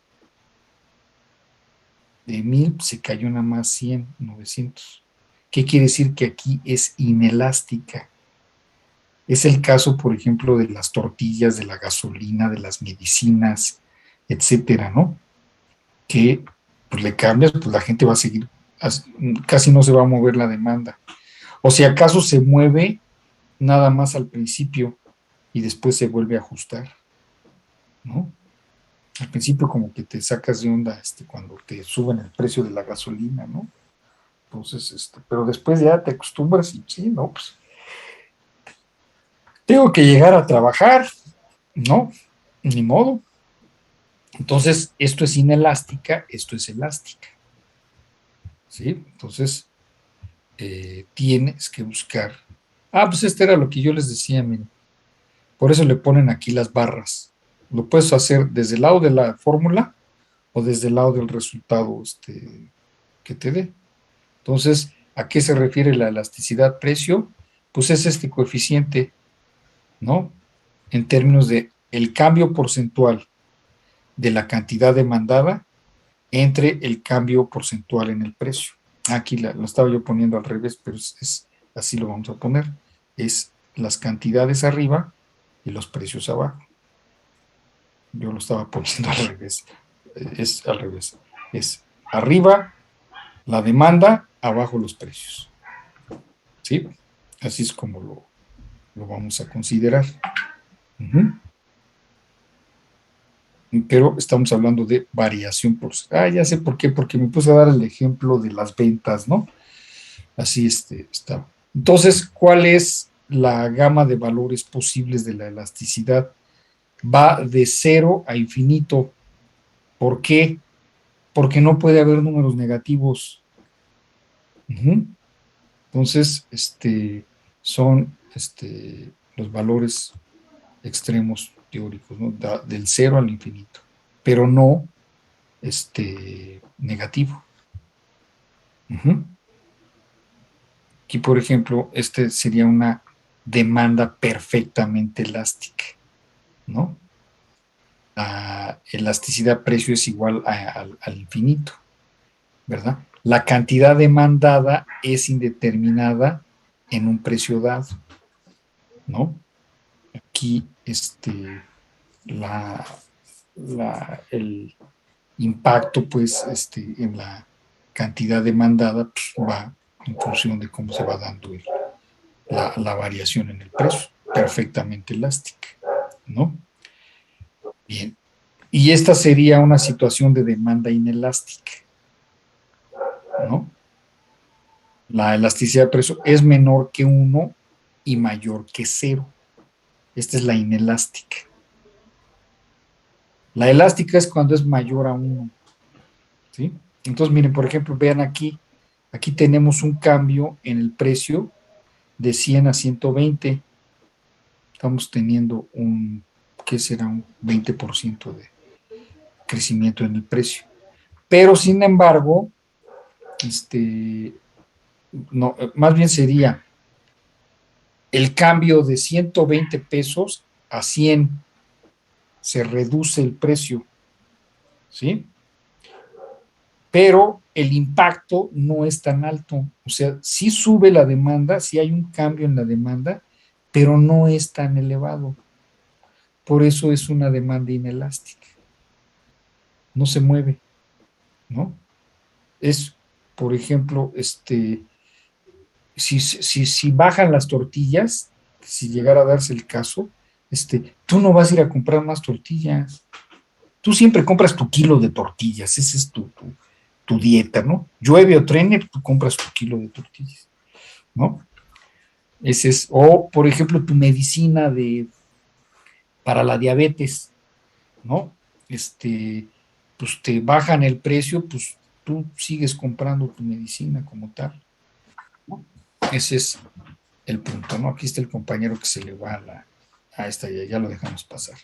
De 1000 se cayó nada más 100, 900. ¿Qué quiere decir? Que aquí es inelástica. Es el caso, por ejemplo, de las tortillas, de la gasolina, de las medicinas, etcétera, ¿no? Que pues, le cambias, pues la gente va a seguir, casi no se va a mover la demanda. O si acaso se mueve nada más al principio y después se vuelve a ajustar, ¿no? Al principio como que te sacas de onda cuando te suben el precio de la gasolina, ¿no? Entonces, pero después ya te acostumbras y sí, no, pues tengo que llegar a trabajar, ¿no? Ni modo. Entonces, esto es inelástica, esto es elástica, ¿sí? Entonces, tienes que buscar. Ah, pues este era lo que yo les decía, miren. Por eso le ponen aquí las barras. Lo puedes hacer desde el lado de la fórmula o desde el lado del resultado que te dé. Entonces, ¿a qué se refiere la elasticidad precio? Pues es este coeficiente, ¿no? En términos de el cambio porcentual de la cantidad demandada entre el cambio porcentual en el precio. Aquí lo estaba yo poniendo al revés, pero así lo vamos a poner. Es las cantidades arriba y los precios abajo. Yo lo estaba poniendo al revés. Es al revés. Es arriba la demanda, abajo los precios. ¿Sí? Así es como lo vamos a considerar. Uh-huh. Pero estamos hablando de variación por... Ah, ya sé por qué, porque me puse a dar el ejemplo de las ventas, ¿no? Así está. Entonces, ¿cuál es la gama de valores posibles de la elasticidad? Va de cero a infinito. ¿Por qué? Porque no puede haber números negativos. Uh-huh. Entonces, son los valores extremos teóricos, ¿no? Del cero al infinito, pero no negativo. Uh-huh. Aquí, por ejemplo, sería una demanda perfectamente elástica, ¿no? La elasticidad precio es igual al infinito, ¿verdad? La cantidad demandada es indeterminada en un precio dado, ¿no? Aquí, la, el impacto, pues, en la cantidad demandada, pues, va en función de cómo se va dando la variación en el precio, perfectamente elástica, ¿no? Bien. Y esta sería una situación de demanda inelástica, ¿no? La elasticidad de precio es menor que 1 y mayor que 0. Esta es la inelástica. La elástica es cuando es mayor a 1, ¿sí? Entonces, miren, por ejemplo, vean aquí tenemos un cambio en el precio de 100 a 120. Estamos teniendo ¿qué será? Un 20% de crecimiento en el precio. Pero, sin embargo, no, más bien sería el cambio de 120 pesos a 100, se reduce el precio, ¿sí? Pero el impacto no es tan alto. O sea, sí sube la demanda, sí hay un cambio en la demanda, pero no es tan elevado. Por eso es una demanda inelástica. No se mueve, ¿no? Es, por ejemplo, si bajan las tortillas, si llegara a darse el caso, tú no vas a ir a comprar más tortillas. Tú siempre compras tu kilo de tortillas, esa es tu dieta, ¿no? Llueve o truene, tú compras tu kilo de tortillas, ¿no? Ese es, o por ejemplo, tu medicina para la diabetes, ¿no? Pues te bajan el precio, pues tú sigues comprando tu medicina como tal, ¿no? Ese es el punto, ¿no? Aquí está el compañero que se le va a esta, ya lo dejamos pasar.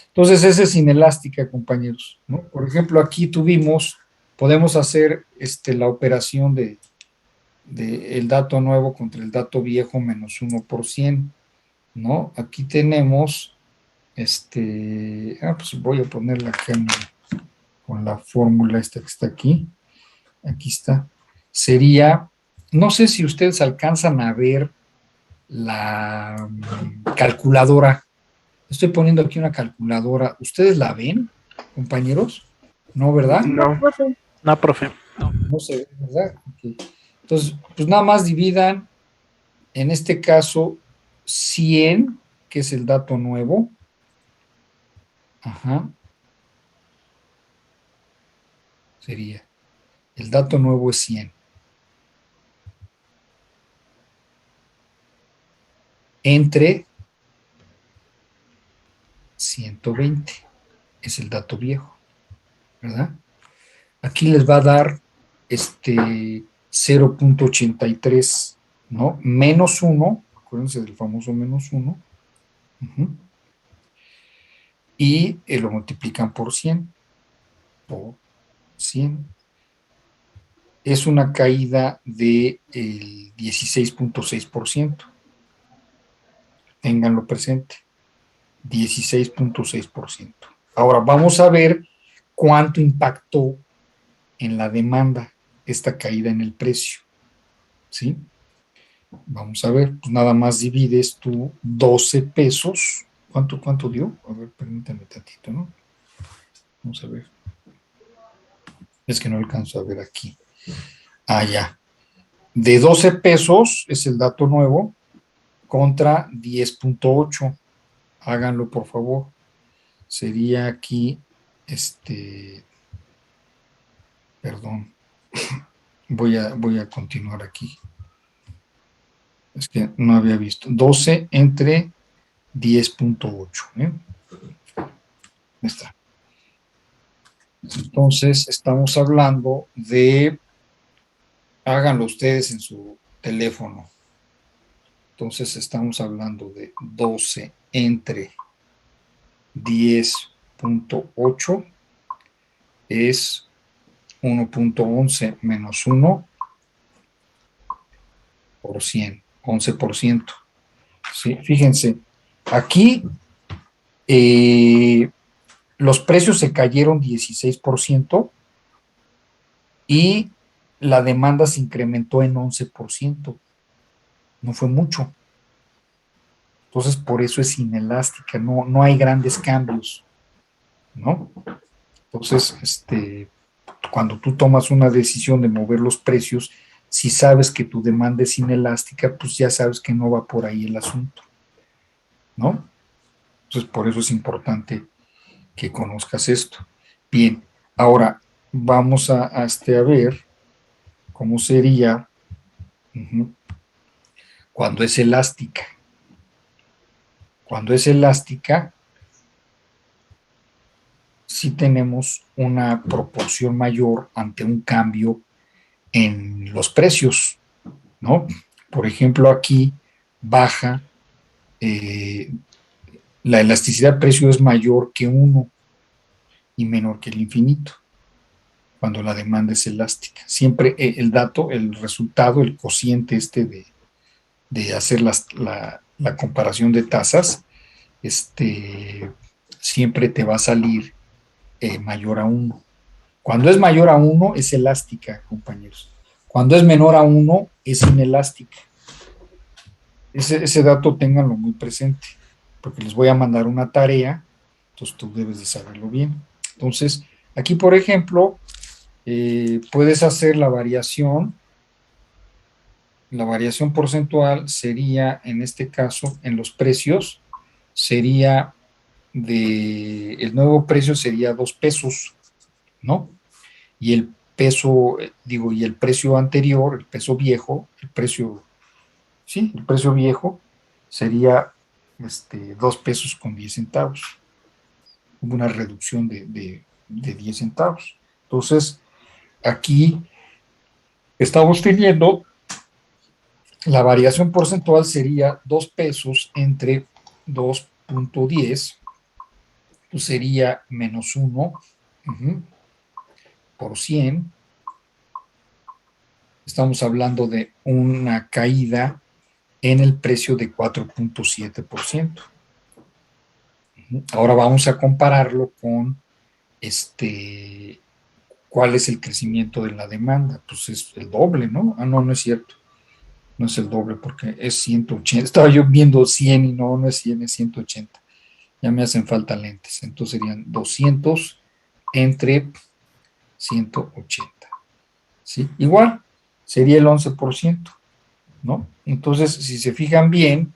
Entonces, esa es inelástica, compañeros, ¿no? Por ejemplo, aquí podemos hacer la operación de el dato nuevo contra el dato viejo menos 1%, ¿no? Aquí tenemos, pues voy a ponerla acá con la fórmula esta que está aquí está. Sería, no sé si ustedes alcanzan a ver la calculadora. Estoy poniendo aquí una calculadora. ¿Ustedes la ven, compañeros? No, ¿verdad? No, No, profe. No se ve, ¿verdad? Ok. Entonces, pues nada más dividan, en este caso, 100, que es el dato nuevo. Ajá. Sería. El dato nuevo es 100. entre 120. Es el dato viejo, ¿verdad? Aquí les va a dar 0.83, ¿no? Menos 1, acuérdense del famoso menos 1, y lo multiplican por 100, por 100. Es una caída del 16.6%. Ténganlo presente, 16.6%. Ahora vamos a ver cuánto impactó en la demanda esta caída en el precio, ¿sí? Vamos a ver, pues nada más divides tú 12 pesos. ¿Cuánto dio? A ver, permítame tantito, ¿no? Vamos a ver. Es que no alcanzo a ver aquí. Ah, ya. De 12 pesos es el dato nuevo contra 10.8. Háganlo, por favor. Sería aquí, perdón. Voy a continuar aquí. Es que no había visto. 12 entre 10.8. Ahí está. Entonces, estamos hablando de, háganlo ustedes en su teléfono. Entonces, estamos hablando de 12 entre 10.8 es 1.11 menos 1 por 100, 11%. ¿Sí? Fíjense, aquí los precios se cayeron 16% y la demanda se incrementó en 11%. No fue mucho. Entonces, por eso es inelástica, no hay grandes cambios, ¿no? Entonces, cuando tú tomas una decisión de mover los precios, si sabes que tu demanda es inelástica, pues ya sabes que no va por ahí el asunto, ¿no? Entonces, por eso es importante que conozcas esto. Bien, ahora vamos a ver cómo sería cuando es elástica. Cuando es elástica, sí tenemos una proporción mayor ante un cambio en los precios, ¿no? Por ejemplo, aquí baja, la elasticidad de precio es mayor que 1 y menor que el infinito, cuando la demanda es elástica. Siempre el dato, el resultado, el cociente de hacer la comparación de tasas, siempre te va a salir mayor a 1. Cuando es mayor a 1 es elástica, compañeros. Cuando es menor a 1 es inelástica. Ese dato ténganlo muy presente, porque les voy a mandar una tarea, entonces tú debes de saberlo bien. Entonces, aquí, por ejemplo, puedes hacer la variación. La variación porcentual sería, en este caso, en los precios, sería el nuevo precio sería 2 pesos, ¿no? Y el peso, y el precio anterior, el peso viejo, el precio viejo sería 2 pesos con 10 centavos. Hubo una reducción de 10 centavos. Entonces, aquí estamos teniendo la variación porcentual sería 2 pesos entre 2.10, pues sería menos 1 por 100. Estamos hablando de una caída en el precio de 4.7%. Ahora vamos a compararlo con cuál es el crecimiento de la demanda. Pues es el doble, ¿no? Ah, no, no es cierto. No es el doble porque es 180. Estaba yo viendo 100 y no es 100, es 180. Ya me hacen falta lentes. Entonces serían 200 entre 180. ¿Sí? Igual, sería el 11%, ¿no? Entonces, si se fijan bien,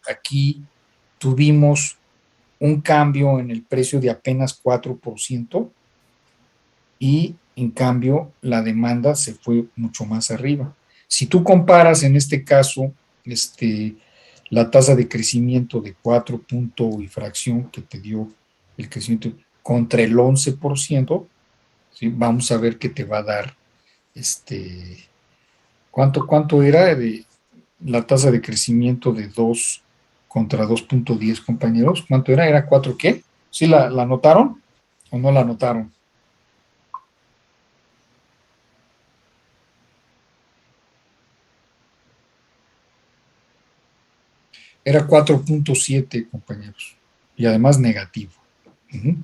aquí tuvimos un cambio en el precio de apenas 4% y en cambio la demanda se fue mucho más arriba. Si tú comparas en este caso la tasa de crecimiento de 4 punto y fracción que te dio el crecimiento contra el 11%, ¿sí? Vamos a ver qué te va a dar, ¿cuánto era de la tasa de crecimiento de 2 contra 2.10, compañeros? ¿Cuánto era? ¿Era 4 qué? ¿Sí la anotaron o no la anotaron? Era 4.7, compañeros, y además negativo. Ujú.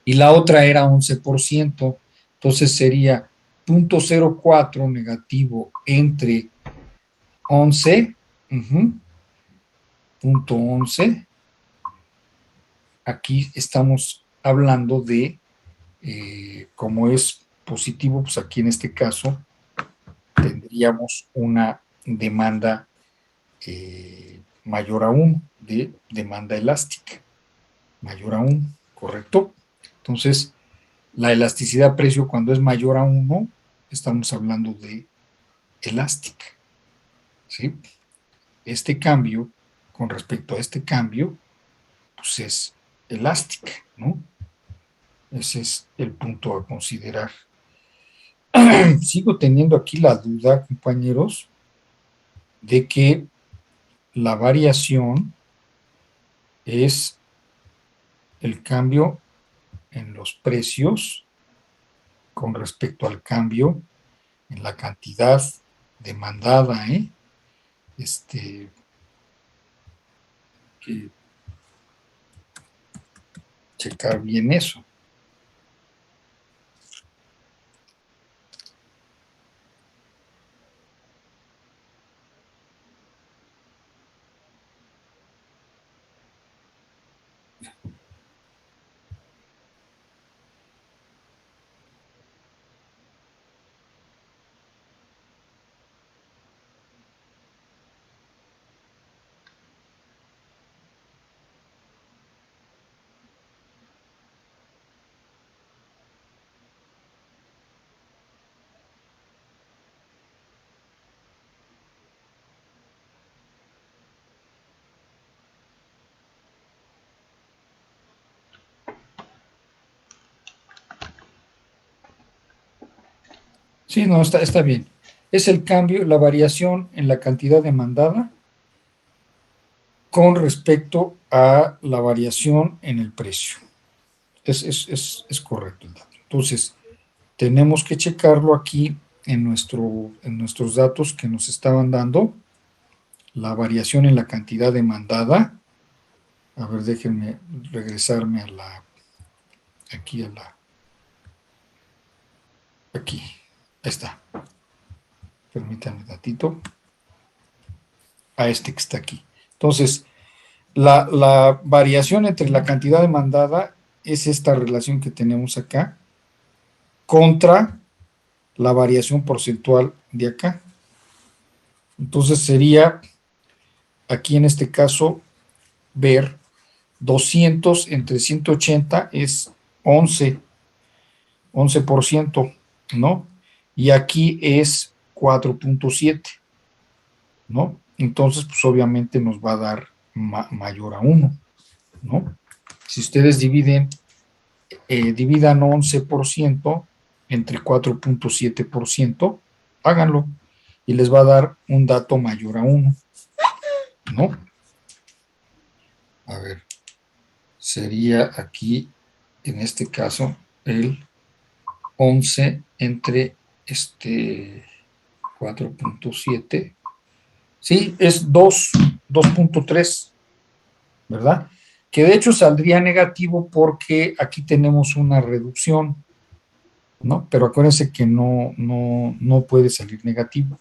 Y la otra era 11%, entonces sería 0.04 negativo entre 11, punto 11. Aquí estamos hablando de, como es positivo, pues aquí en este caso tendríamos una demanda mayor aún, de demanda elástica, mayor aún, ¿correcto? Entonces, la elasticidad precio cuando es mayor a 1, estamos hablando de elástica, ¿sí? Este cambio, con respecto a este cambio, pues es elástica, ¿no? Ese es el punto a considerar. Sigo teniendo aquí la duda, compañeros, de que la variación es el cambio en los precios con respecto al cambio en la cantidad demandada, ¿eh? Que checar bien eso. Sí, no, está bien. Es el cambio, la variación en la cantidad demandada con respecto a la variación en el precio. Es correcto el dato. Entonces, tenemos que checarlo aquí en nuestros datos que nos estaban dando, la variación en la cantidad demandada. A ver, déjenme regresarme aquí, ahí está. Permítanme un ratito, a este que está aquí. Entonces, la variación entre la cantidad demandada es esta relación que tenemos acá contra la variación porcentual de acá. Entonces sería, aquí en este caso, ver 200 entre 180 es 11%, ¿no? Y aquí es 4.7, ¿no? Entonces, pues obviamente nos va a dar mayor a 1, ¿no? Si ustedes dividan 11% entre 4.7%, háganlo y les va a dar un dato mayor a 1, ¿no? A ver, sería aquí, en este caso, el 11 entre 4.7. Sí, es 2.3, ¿verdad? Que de hecho saldría negativo porque aquí tenemos una reducción, ¿no? Pero acuérdense que no puede salir negativo.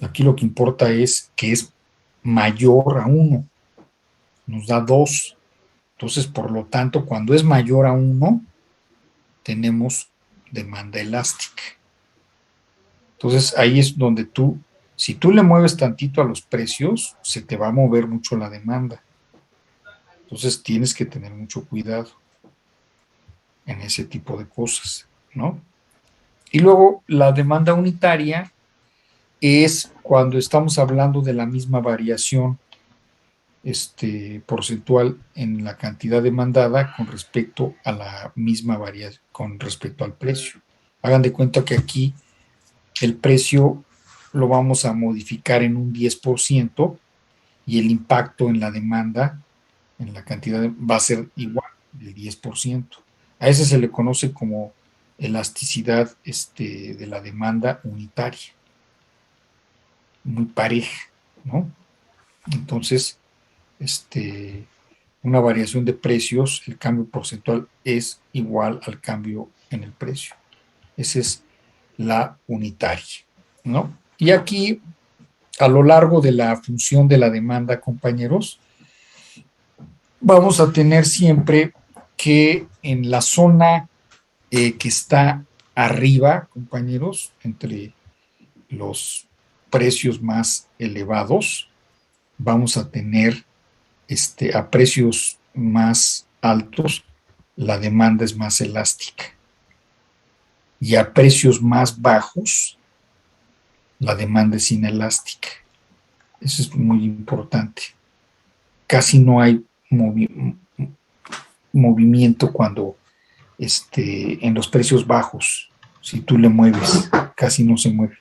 Aquí lo que importa es que es mayor a 1, nos da 2. Entonces, por lo tanto, cuando es mayor a 1, tenemos demanda elástica. Entonces, ahí es donde si tú le mueves tantito a los precios, se te va a mover mucho la demanda. Entonces, tienes que tener mucho cuidado en ese tipo de cosas, ¿no? Y luego, la demanda unitaria es cuando estamos hablando de la misma variación porcentual en la cantidad demandada con respecto a la misma variación, con respecto al precio. Hagan de cuenta que aquí el precio lo vamos a modificar en un 10% y el impacto en la demanda, en la cantidad, va a ser igual, del 10%. A ese se le conoce como elasticidad de la demanda unitaria, muy pareja, ¿no? Entonces, este, una variación de precios, el cambio porcentual es igual al cambio en el precio. Esa es la unitaria, ¿no? Y aquí, a lo largo de la función de la demanda, compañeros, vamos a tener siempre que en la zona que está arriba, compañeros, entre los precios más elevados, vamos a tener a precios más altos, la demanda es más elástica. Y a precios más bajos, la demanda es inelástica. Eso es muy importante. Casi no hay movimiento cuando en los precios bajos, si tú le mueves, casi no se mueve,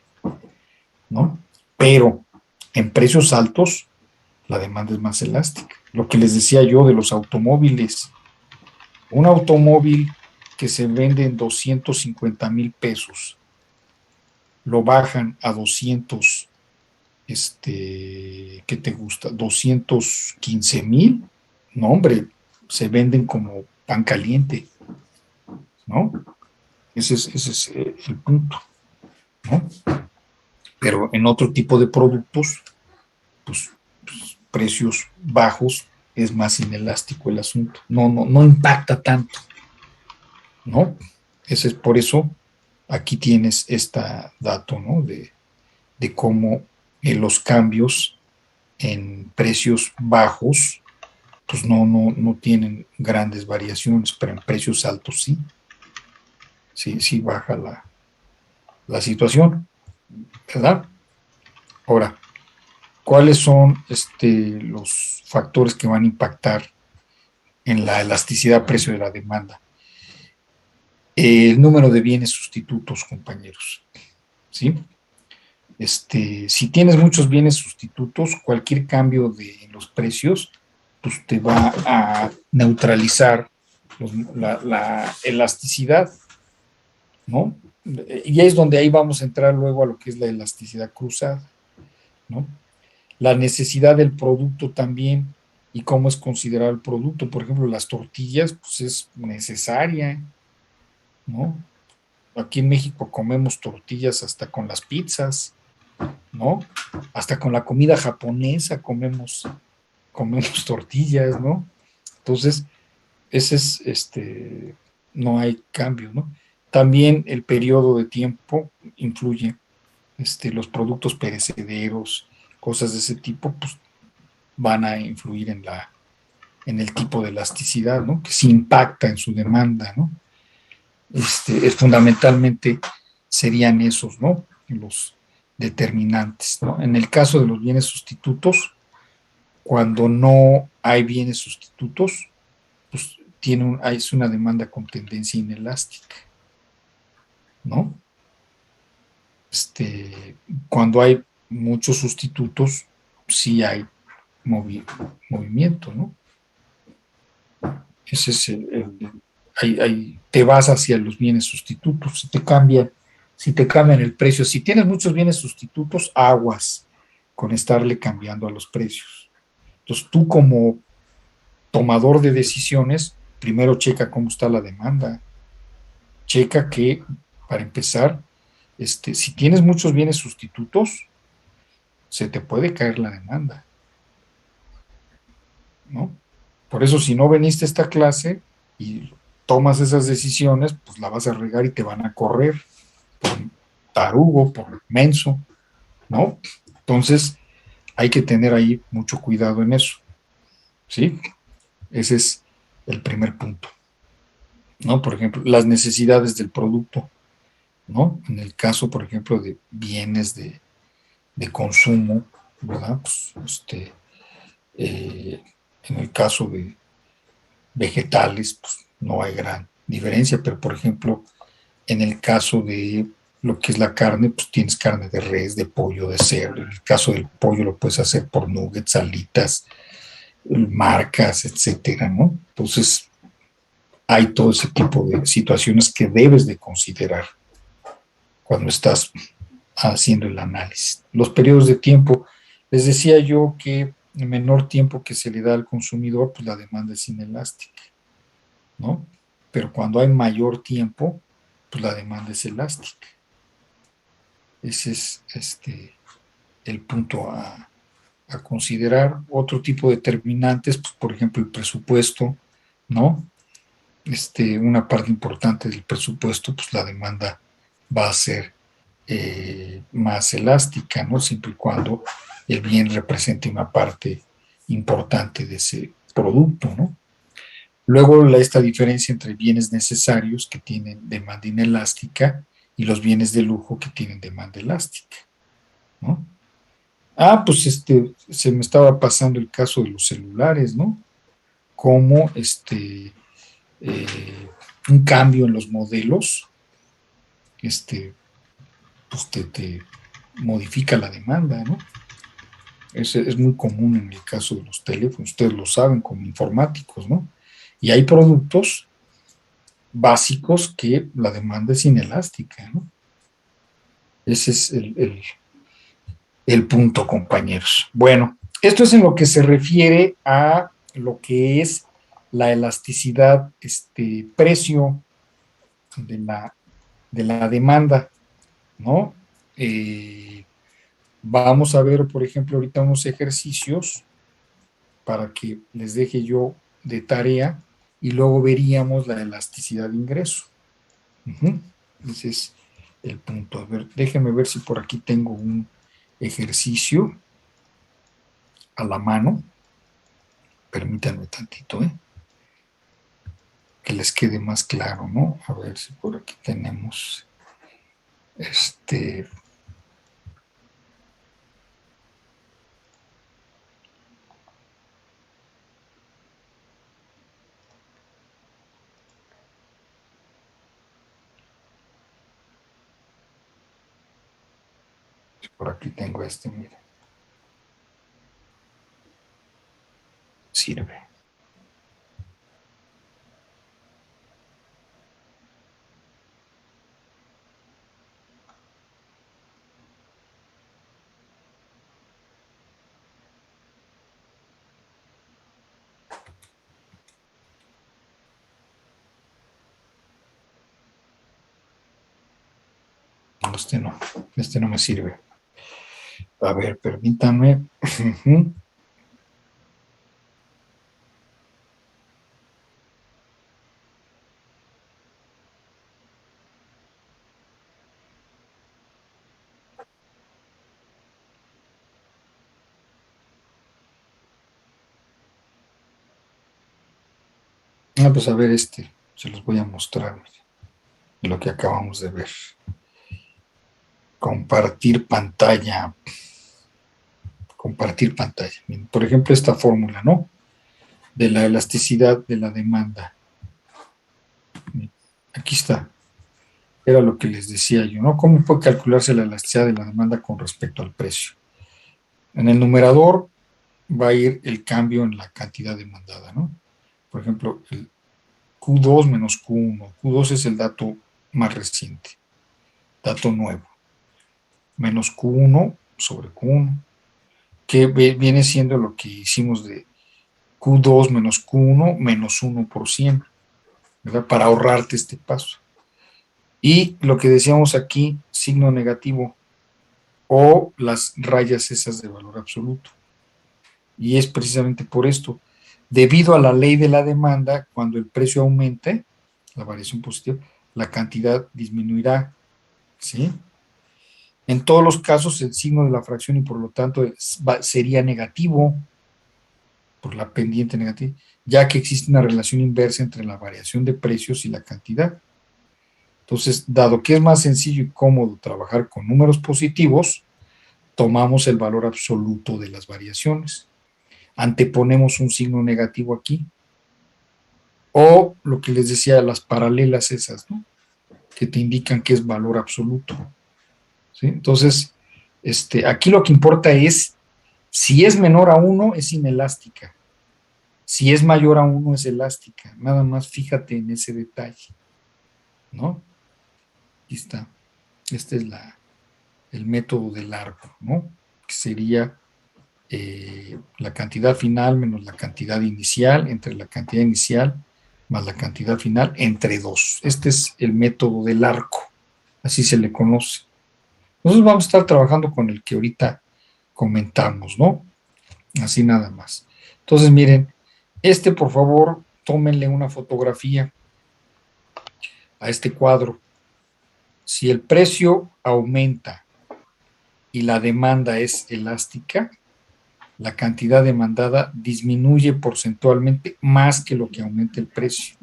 ¿no? Pero en precios altos, la demanda es más elástica. Lo que les decía yo de los automóviles, un automóvil que se vende en 250,000 pesos, lo bajan a 200, ¿qué te gusta? 215,000, no, hombre, se venden como pan caliente, ¿no? Ese es el punto, ¿no? Pero en otro tipo de productos, pues, precios bajos, es más inelástico el asunto. No impacta tanto, ¿no? Ese es por eso, aquí tienes este dato, ¿no? De cómo los cambios en precios bajos, pues no tienen grandes variaciones, pero en precios altos sí, sí baja la situación, ¿verdad? Ahora, ¿cuáles son los factores que van a impactar en la elasticidad precio de la demanda? El número de bienes sustitutos, compañeros, ¿sí? Si tienes muchos bienes sustitutos, cualquier cambio de los precios, pues te va a neutralizar la elasticidad, ¿no? Y es donde ahí vamos a entrar luego a lo que es la elasticidad cruzada, ¿no? La necesidad del producto también y cómo es considerado el producto. Por ejemplo, las tortillas, pues es necesaria, ¿no? Aquí en México comemos tortillas hasta con las pizzas, ¿no? Hasta con la comida japonesa comemos tortillas, ¿no? Entonces, ese es, no hay cambio, ¿no? También el periodo de tiempo influye, los productos perecederos, cosas de ese tipo, pues van a influir en el tipo de elasticidad, ¿no? Que se impacta en su demanda, ¿no? Fundamentalmente serían esos, ¿no? Los determinantes, ¿no? En el caso de los bienes sustitutos, cuando no hay bienes sustitutos, pues es una demanda con tendencia inelástica, ¿no? Cuando hay muchos sustitutos, sí hay movimiento, ¿no? Ese es ahí te vas hacia los bienes sustitutos, si te cambian el precio, si tienes muchos bienes sustitutos, aguas con estarle cambiando a los precios. Entonces tú como tomador de decisiones, primero checa cómo está la demanda, checa que, para empezar, si tienes muchos bienes sustitutos, se te puede caer la demanda, ¿no? Por eso, si no veniste a esta clase y tomas esas decisiones, pues la vas a regar y te van a correr por tarugo, por menso, ¿no? Entonces, hay que tener ahí mucho cuidado en eso, ¿sí? Ese es el primer punto, ¿no? Por ejemplo, las necesidades del producto, ¿no? En el caso, por ejemplo, de bienes de consumo, ¿verdad? Pues, en el caso de vegetales, pues no hay gran diferencia, pero por ejemplo, en el caso de lo que es la carne, pues tienes carne de res, de pollo, de cerdo. En el caso del pollo lo puedes hacer por nuggets, alitas, marcas, etcétera, ¿no? Entonces, hay todo ese tipo de situaciones que debes de considerar cuando estás haciendo el análisis. Los periodos de tiempo, les decía yo que el menor tiempo que se le da al consumidor, pues la demanda es inelástica, ¿no? Pero cuando hay mayor tiempo, pues la demanda es elástica. Ese es el punto a considerar. Otro tipo de determinantes, pues, por ejemplo, el presupuesto, ¿no? Una parte importante del presupuesto, pues la demanda va a ser más elástica, ¿no? Siempre y cuando el bien represente una parte importante de ese producto, ¿no? Luego, esta diferencia entre bienes necesarios que tienen demanda inelástica y los bienes de lujo que tienen demanda elástica, ¿no? Ah, pues se me estaba pasando el caso de los celulares, ¿no? Como un cambio en los modelos, pues te modifica la demanda, ¿no? Es muy común en el caso de los teléfonos, ustedes lo saben como informáticos, ¿no? Y hay productos básicos que la demanda es inelástica, ¿no? Ese es el punto, compañeros. Bueno, esto es en lo que se refiere a lo que es la elasticidad, precio de la demanda, ¿no? Vamos a ver, por ejemplo, ahorita unos ejercicios para que les deje yo de tarea y luego veríamos la elasticidad de ingreso. Ese es el punto. A ver, déjenme ver si por aquí tengo un ejercicio a la mano. Permítanme tantito, que les quede más claro, ¿no? A ver si por aquí tenemos este. Por aquí tengo miren. Sirve. No, no me sirve. A ver, permítanme. Pues a ver, se los voy a mostrar, lo que acabamos de ver. Compartir pantalla. Compartir pantalla. Miren, por ejemplo, esta fórmula, ¿no? De la elasticidad de la demanda. Aquí está. Era lo que les decía yo, ¿no? ¿Cómo puede calcularse la elasticidad de la demanda con respecto al precio? En el numerador va a ir el cambio en la cantidad demandada, ¿no? Por ejemplo, el Q2 menos Q1. Q2 es el dato más reciente, dato nuevo, menos Q1 sobre Q1, que viene siendo lo que hicimos de Q2 menos Q1 menos 1%, ¿verdad? Para ahorrarte este paso. Y lo que decíamos aquí, signo negativo o las rayas esas de valor absoluto. Y es precisamente por esto. Debido a la ley de la demanda, cuando el precio aumente, la variación positiva, la cantidad disminuirá, ¿sí? En todos los casos, el signo de la fracción y por lo tanto sería negativo por la pendiente negativa, ya que existe una relación inversa entre la variación de precios y la cantidad. Entonces, dado que es más sencillo y cómodo trabajar con números positivos, tomamos el valor absoluto de las variaciones, anteponemos un signo negativo aquí, o lo que les decía, las paralelas esas, ¿no? Que te indican que es valor absoluto, ¿sí? Entonces, aquí lo que importa es, si es menor a 1, es inelástica. Si es mayor a 1, es elástica. Nada más fíjate en ese detalle, ¿no? Aquí está. Este es el método del largo, ¿no? Que sería la cantidad final menos la cantidad inicial, entre la cantidad inicial más la cantidad final, entre 2. Este es el método del arco, así se le conoce. Nosotros vamos a estar trabajando con el que ahorita comentamos, ¿no? Así nada más. Entonces, miren, por favor, tómenle una fotografía a este cuadro. Si el precio aumenta y la demanda es elástica, la cantidad demandada disminuye porcentualmente más que lo que aumenta el precio.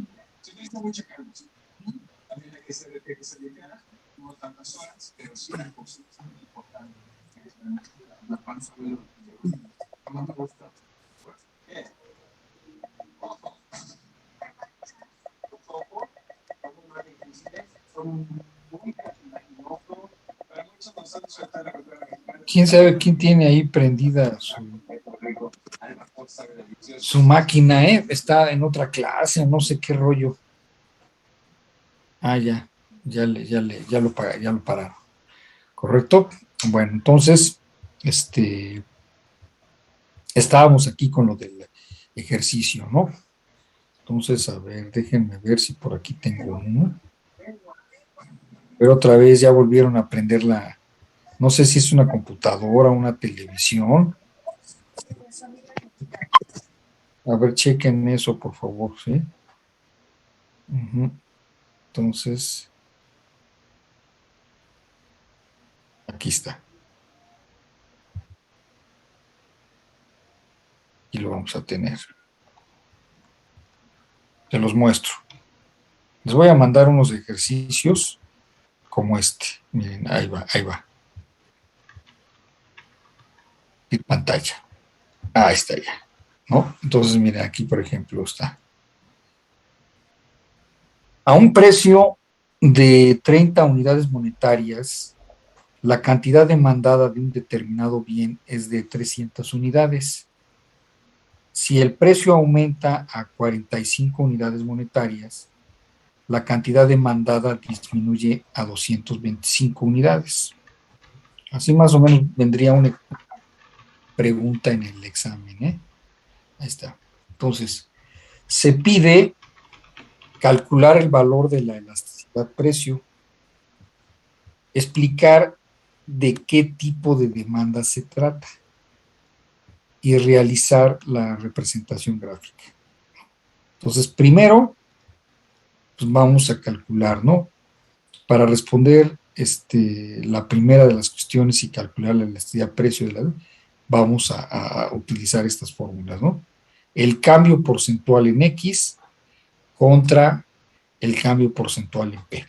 ¿Quién sabe quién tiene ahí prendida su máquina, eh? Está en otra clase, no sé qué rollo. Ah, ya lo pararon. ¿Correcto? Bueno, entonces, estábamos aquí con lo del ejercicio, ¿no? Entonces, a ver, déjenme ver si por aquí tengo uno. Pero otra vez ya volvieron a prender no sé si es una computadora, una televisión. A ver, chequen eso, por favor, ¿sí? Uh-huh. Entonces, aquí está. Y lo vamos a tener. Se los muestro. Les voy a mandar unos ejercicios como este. Miren, ahí va, ahí va. Y pantalla. Ahí está ya, ¿no? Entonces, miren, aquí, por ejemplo, está. A un precio de 30 unidades monetarias, la cantidad demandada de un determinado bien es de 300 unidades. Si el precio aumenta a 45 unidades monetarias, la cantidad demandada disminuye a 225 unidades. Así más o menos vendría una pregunta en el examen, ¿eh? Ahí está. Entonces, se pide calcular el valor de la elasticidad precio, explicar de qué tipo de demanda se trata y realizar la representación gráfica. Entonces, primero, pues vamos a calcular, ¿no? Para responder la primera de las cuestiones y calcular la elasticidad precio vamos a utilizar estas fórmulas, ¿no? El cambio porcentual en X contra el cambio porcentual en P.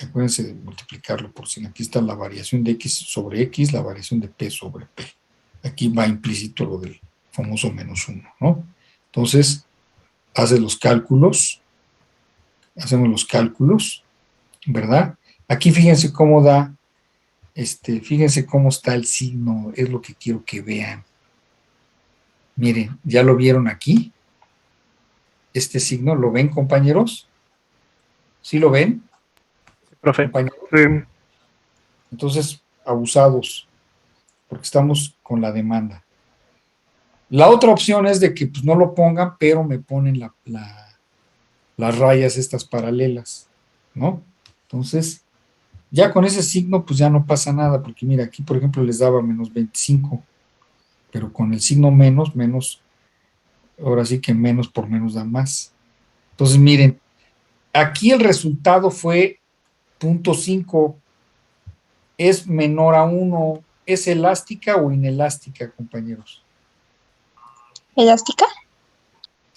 Acuérdense de multiplicarlo por 100. Aquí está la variación de X sobre X, la variación de P sobre P. Aquí va implícito lo del famoso menos 1, ¿no? Entonces, hacemos los cálculos, ¿verdad? Aquí fíjense cómo fíjense cómo está el signo, es lo que quiero que vean. Miren, ¿ya lo vieron aquí? Este signo, ¿lo ven, compañeros? ¿Sí lo ven? Profe. Compañeros. Sí. Entonces, abusados, porque estamos con la demanda. La otra opción es de que pues, no lo pongan, pero me ponen las rayas estas paralelas, ¿no? Entonces, ya con ese signo, pues ya no pasa nada, porque mira, aquí por ejemplo les daba menos 25, pero con el signo menos, ahora sí que menos por menos da más. Entonces, miren, aquí el resultado fue 0.5, es menor a 1, ¿es elástica o inelástica, compañeros? ¿Elástica?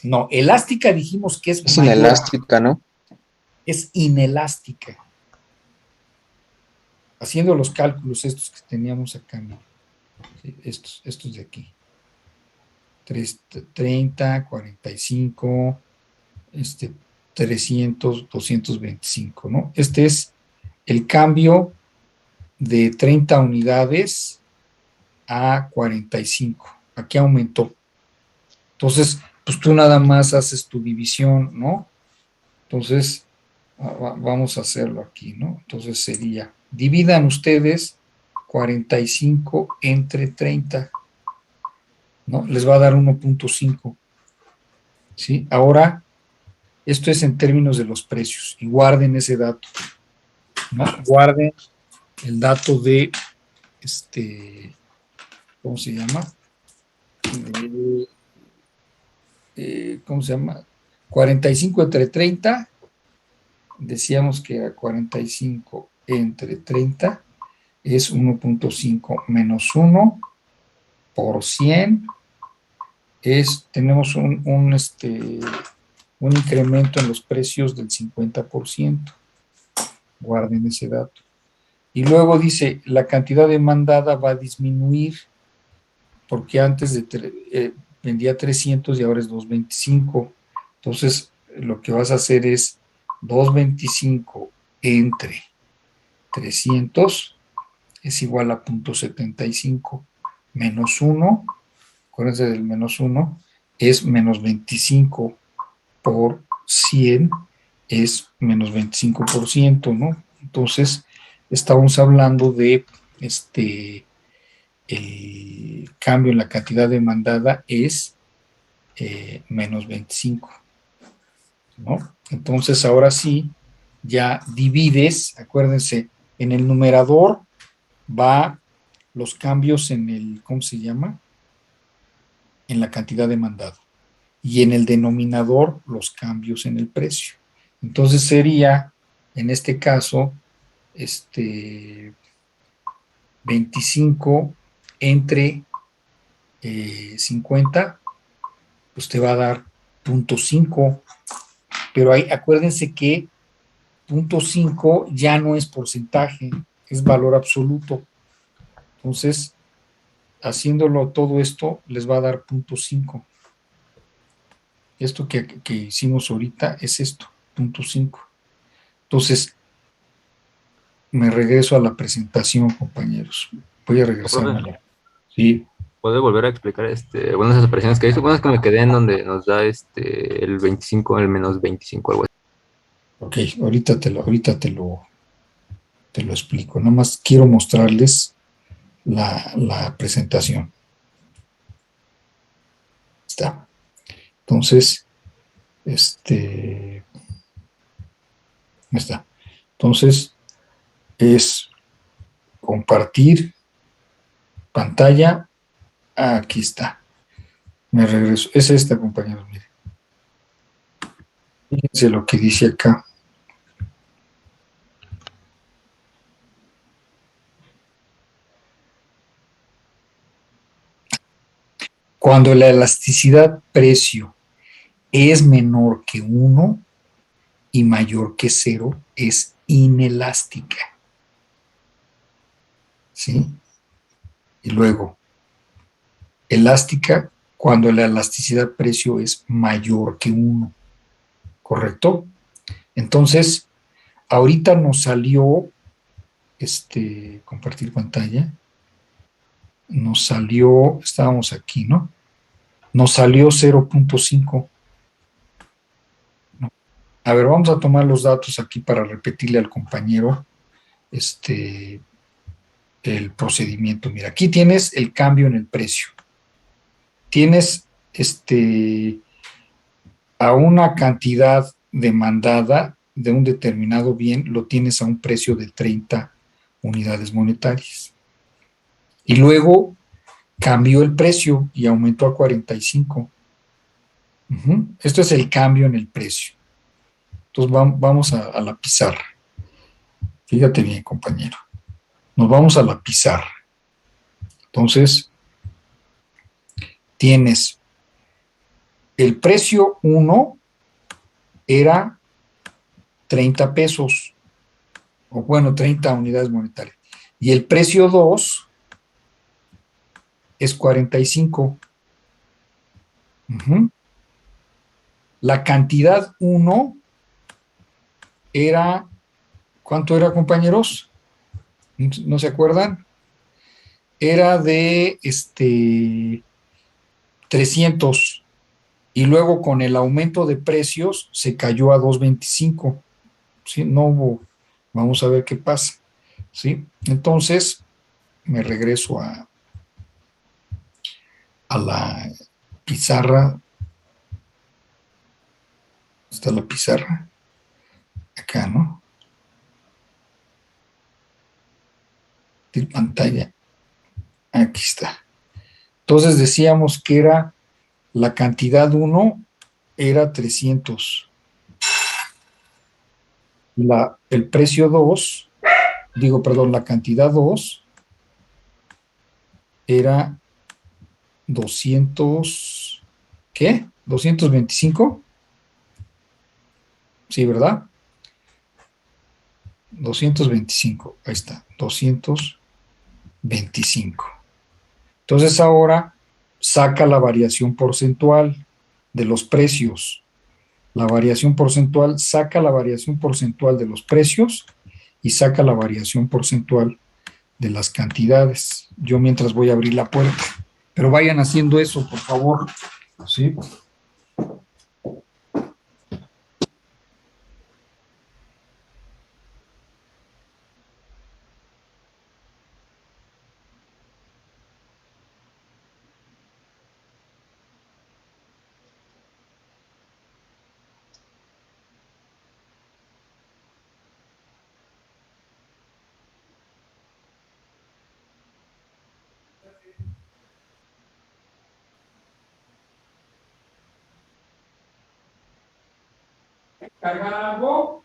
No, elástica dijimos que es Es mayor, inelástica, ¿no? es inelástica. haciendo los cálculos estos que teníamos acá, ¿no? Sí, estos de aquí. 30, 45, 300, 225, ¿no? Este es el cambio de 30 unidades a 45. Aquí aumentó. Entonces, pues tú nada más haces tu división, ¿no? Entonces, vamos a hacerlo aquí, ¿no? Entonces sería, dividan ustedes 45 entre 30, ¿no? Les va a dar 1.5, ¿sí? Ahora, esto es en términos de los precios, y guarden ese dato, ¿no? Guarden el dato de, ¿cómo se llama? ¿Cómo se llama? 45 entre 30, decíamos que era 45 entre 30, es 1.5 menos 1 por 100, tenemos un incremento en los precios del 50%. Guarden ese dato. Y luego dice, la cantidad demandada va a disminuir porque antes vendía 300 y ahora es 225. Entonces, lo que vas a hacer es 225 entre 300 es igual a 0.75 menos 1, acuérdense del menos 1, es menos 25 por 100, es menos 25%, ¿no? Entonces, estamos hablando de el cambio en la cantidad demandada es menos 25, ¿no? Entonces, ahora sí, ya divides, acuérdense, en el numerador va los cambios en el, ¿cómo se llama? En la cantidad demandada. Y en el denominador, los cambios en el precio. Entonces sería, en este caso, 25 entre 50, pues te va a dar 0.5, pero ahí acuérdense que 0.5 ya no es porcentaje, es valor absoluto. Entonces, haciéndolo todo esto, les va a dar 0.5. Esto que hicimos ahorita es esto, 0.5. Entonces, me regreso a la presentación, compañeros. Voy a regresarme a Profe, la... Sí, ¿puede volver a explicar algunas de las operaciones que hizo? Bueno, es que me quedé en donde nos da el 25, el menos 25, algo así. ok, te lo explico. Nada más quiero mostrarles la presentación. Está. Entonces, está. Entonces, es compartir pantalla. Aquí está. Me regreso. Es esta, compañeros. Miren. Fíjense lo que dice acá. Cuando la elasticidad precio es menor que 1 y mayor que 0, es inelástica. ¿Sí? Y luego, elástica cuando la elasticidad precio es mayor que 1. ¿Correcto? Entonces, ahorita nos salió, compartir pantalla, nos salió, estábamos aquí, ¿no? Nos salió 0.5. ¿No? A ver, vamos a tomar los datos aquí para repetirle al compañero el procedimiento. Mira, aquí tienes el cambio en el precio. Tienes a una cantidad demandada de un determinado bien, lo tienes a un precio de 30 unidades monetarias. Y luego cambió el precio y aumentó a 45. Esto es el cambio en el precio. Entonces vamos a la pizarra. Fíjate bien, compañero. Nos vamos a la pizarra. Entonces, tienes el precio 1 era 30 pesos, o bueno, 30 unidades monetarias. Y el precio 2 es 45. Ujú. La cantidad 1 era, ¿cuánto era, compañeros? ¿No se acuerdan? Era de 300 y luego con el aumento de precios se cayó a 225. ¿Sí? No hubo, vamos a ver qué pasa. ¿Sí? Entonces, me regreso a la pizarra. Está la pizarra. Acá, ¿no? De pantalla. Aquí está. Entonces decíamos que era la cantidad 1 era 300. El precio 2, digo, perdón, la cantidad 2 era 200, ¿qué? ¿225? Sí, ¿verdad? 225, ahí está, 225. Entonces ahora saca la variación porcentual de los precios. La variación porcentual saca la variación porcentual de los precios y saca la variación porcentual de las cantidades. Yo mientras voy a abrir la puerta, pero vayan haciendo eso, por favor. ¿Sí? ¿Cargar algo?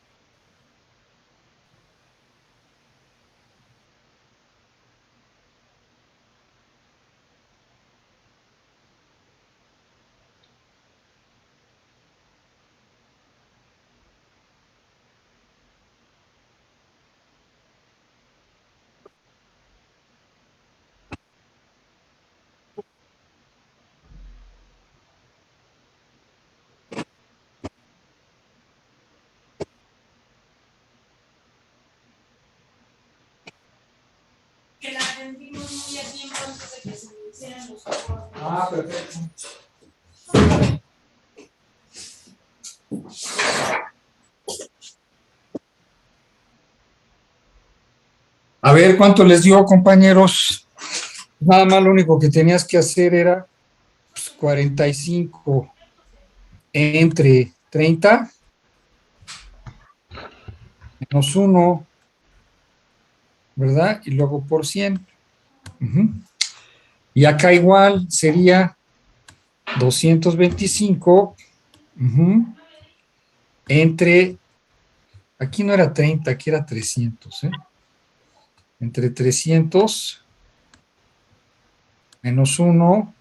Que la vendimos muy a tiempo antes de que se hicieran los juegos. Ah, perfecto. A ver, ¿cuánto les dio, compañeros? Nada más lo único que tenías que hacer era 45 entre 30 menos 1, ¿verdad? Y luego por 100. Ujú. Y acá igual sería 225 entre, aquí no era 30, aquí era 300, ¿eh? Entre 300 menos 1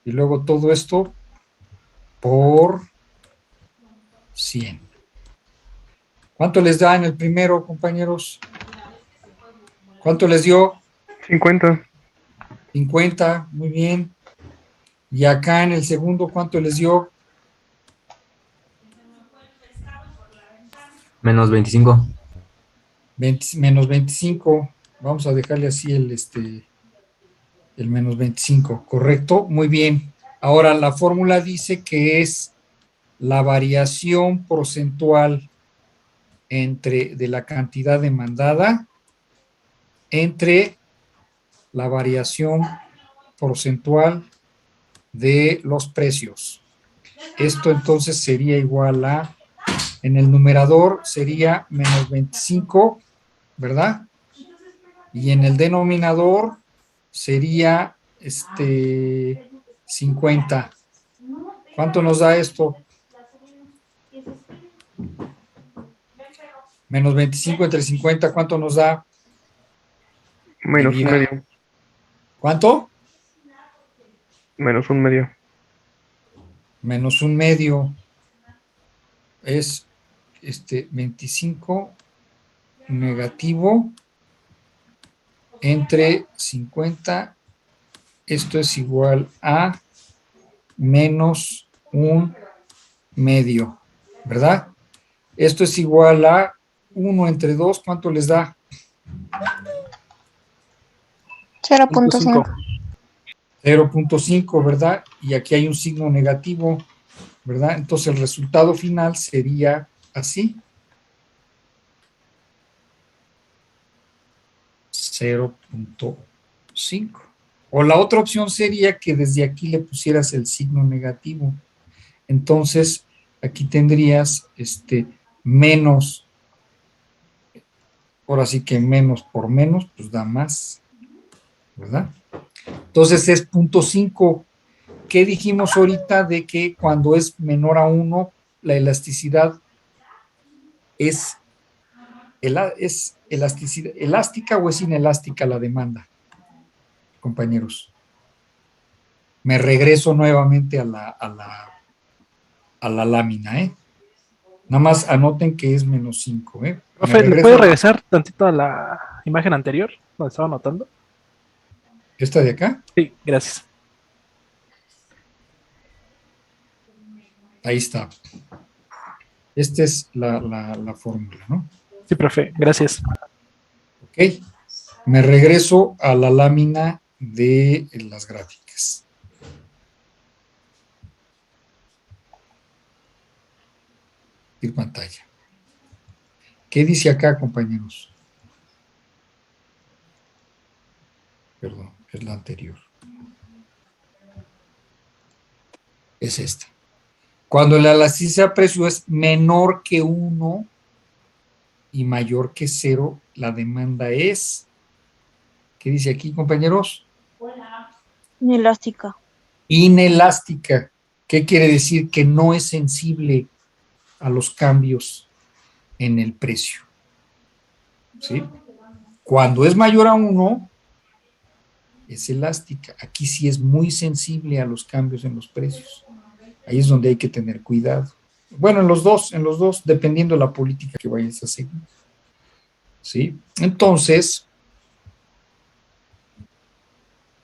y luego todo esto por 100. ¿Cuánto les da en el primero, compañeros? ¿Cuánto les dio? 50. 50, muy bien. Y acá en el segundo, ¿cuánto les dio? Menos 25. Menos 25. Vamos a dejarle así el menos 25, ¿correcto? Muy bien. Ahora, la fórmula dice que es la variación porcentual de la cantidad demandada entre la variación porcentual de los precios. Esto entonces sería igual a, en el numerador sería menos 25, ¿verdad? Y en el denominador sería 50. ¿Cuánto nos da esto? Menos 25 entre 50, ¿cuánto nos da? Menos un medio. ¿Cuánto? Menos un medio. Menos un medio es 25 negativo entre 50, esto es igual a menos un medio, ¿verdad? Esto es igual a 1 entre 2, ¿cuánto les da? 0.5. 0.5, ¿verdad? Y aquí hay un signo negativo, ¿verdad? Entonces el resultado final sería así. 0.5. O la otra opción sería que desde aquí le pusieras el signo negativo. Entonces, aquí tendrías menos, ahora sí que menos por menos, pues da más, ¿verdad? Entonces es 0.5. ¿Qué dijimos ahorita de que cuando es menor a 1, la elasticidad es elástica o es inelástica la demanda, compañeros? Me regreso nuevamente a la lámina, ¿eh? Nada más anoten que es menos 5, ¿eh? Me Profe, ¿le regreso puede a regresar tantito a la imagen anterior, donde estaba anotando? esta de acá. Sí, gracias. Ahí está. Esta es la fórmula, ¿no? Sí, profe, gracias. Ok. Me regreso a la lámina de las gráficas. Y pantalla. ¿Qué dice acá, compañeros? Perdón, es la anterior. Es esta. Cuando la elasticidad de precio es menor que 1 y mayor que 0, la demanda es, ¿qué dice aquí, compañeros? Inelástica. Inelástica. ¿Qué quiere decir? Que no es sensible a los cambios en el precio. ¿Sí? Cuando es mayor a 1, es elástica. Aquí sí es muy sensible a los cambios en los precios. Ahí es donde hay que tener cuidado. Bueno, en los dos, dependiendo de la política que vayas a seguir. ¿Sí? Entonces,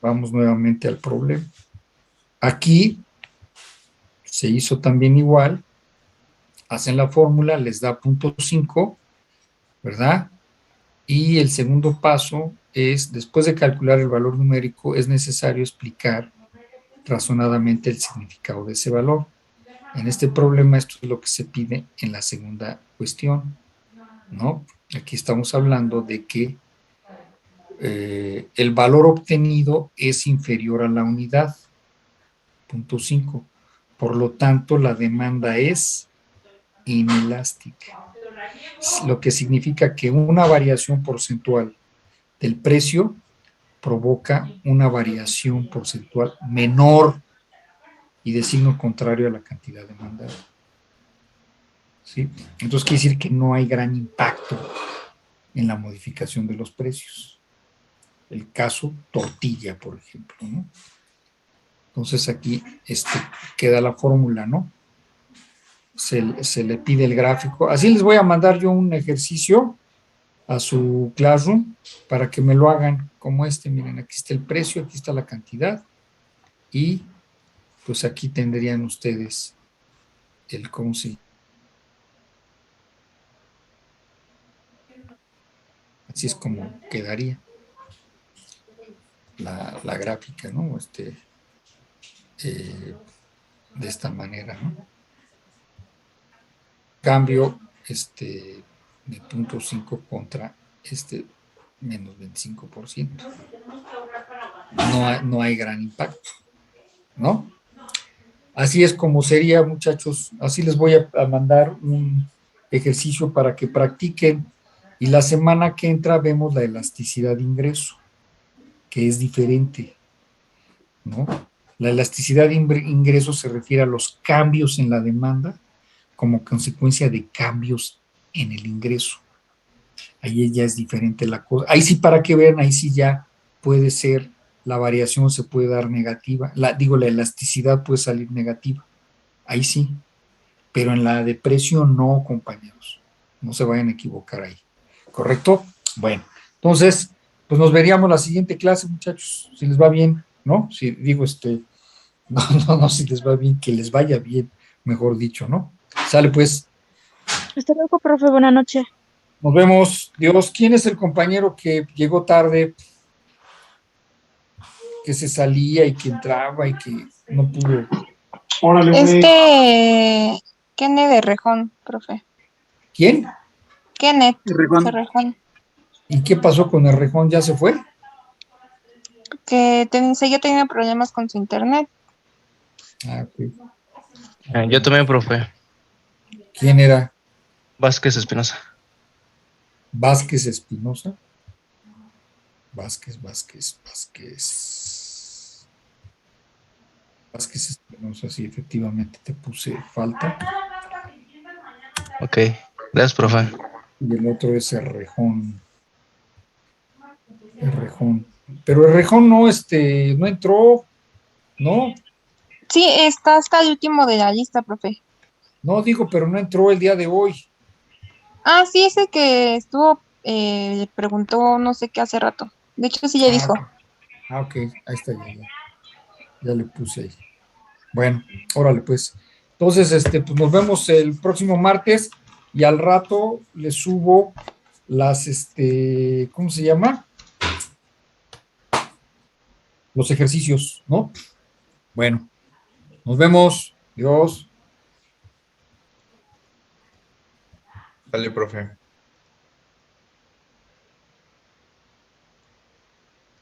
vamos nuevamente al problema. Aquí se hizo también igual. Hacen la fórmula, les da 0.5, ¿verdad? Y el segundo paso es, después de calcular el valor numérico, es necesario explicar razonadamente el significado de ese valor. En este problema esto es lo que se pide en la segunda cuestión, ¿no? Aquí estamos hablando de que el valor obtenido es inferior a la unidad, 0.5. Por lo tanto, la demanda es inelástica, lo que significa que una variación porcentual del precio provoca una variación porcentual menor y de signo contrario a la cantidad demandada. ¿Sí? Entonces quiere decir que no hay gran impacto en la modificación de los precios. El caso tortilla, por ejemplo, ¿no? Entonces aquí queda la fórmula, ¿no? Se le pide el gráfico. Así les voy a mandar yo un ejercicio a su Classroom para que me lo hagan como miren, aquí está el precio, aquí está la cantidad y pues aquí tendrían ustedes el cómo se... Así es como quedaría la gráfica, ¿no? De esta manera, ¿no? Cambio de 0.5 contra menos 25%. No hay gran impacto, ¿no? Así es como sería, muchachos. Así les voy a mandar un ejercicio para que practiquen y la semana que entra vemos la elasticidad de ingreso, que es diferente, ¿no? La elasticidad de ingreso se refiere a los cambios en la demanda como consecuencia de cambios en el ingreso. Ahí ya es diferente la cosa. Ahí sí, para que vean, ahí sí ya puede ser, la variación se puede dar negativa. La elasticidad puede salir negativa. Ahí sí. Pero en la de precio no, compañeros. No se vayan a equivocar ahí. ¿correcto? Bueno, entonces, pues nos veríamos la siguiente clase, muchachos, si les va bien, ¿no? Si digo, no, si les va bien, que les vaya bien, mejor dicho, ¿no? Sale pues, Hasta luego, profe. Buenas noches. nos vemos. Dios, ¿quién es el compañero que llegó tarde, que se salía y que entraba y que no pudo? Órale, güey. Kenneth de Rejón, profe. ¿Quién? Kenneth Rejón. de Rejón. ¿Y qué pasó con el rejón? ¿Ya se fue? Que seguía teniendo problemas con su internet. Ah, ok. Yo también, profe. ¿Quién era? Vázquez Espinosa. Vázquez Espinosa. Vázquez Espinosa, sí, efectivamente te puse falta. Ok. Gracias, profe. Y el otro es Errejón. Pero Errejón no entró, ¿no? Sí, está hasta el último de la lista, profe. No digo, pero no entró el día de hoy. Ah, sí, ese que estuvo, le preguntó no sé qué hace rato. De hecho, sí le dijo. Ok, ahí está, ya le puse ahí. Bueno, órale, pues. Entonces, pues nos vemos el próximo martes y al rato le subo las, ¿cómo se llama? Los ejercicios, ¿no? Bueno, nos vemos. Dios. Dale, profe.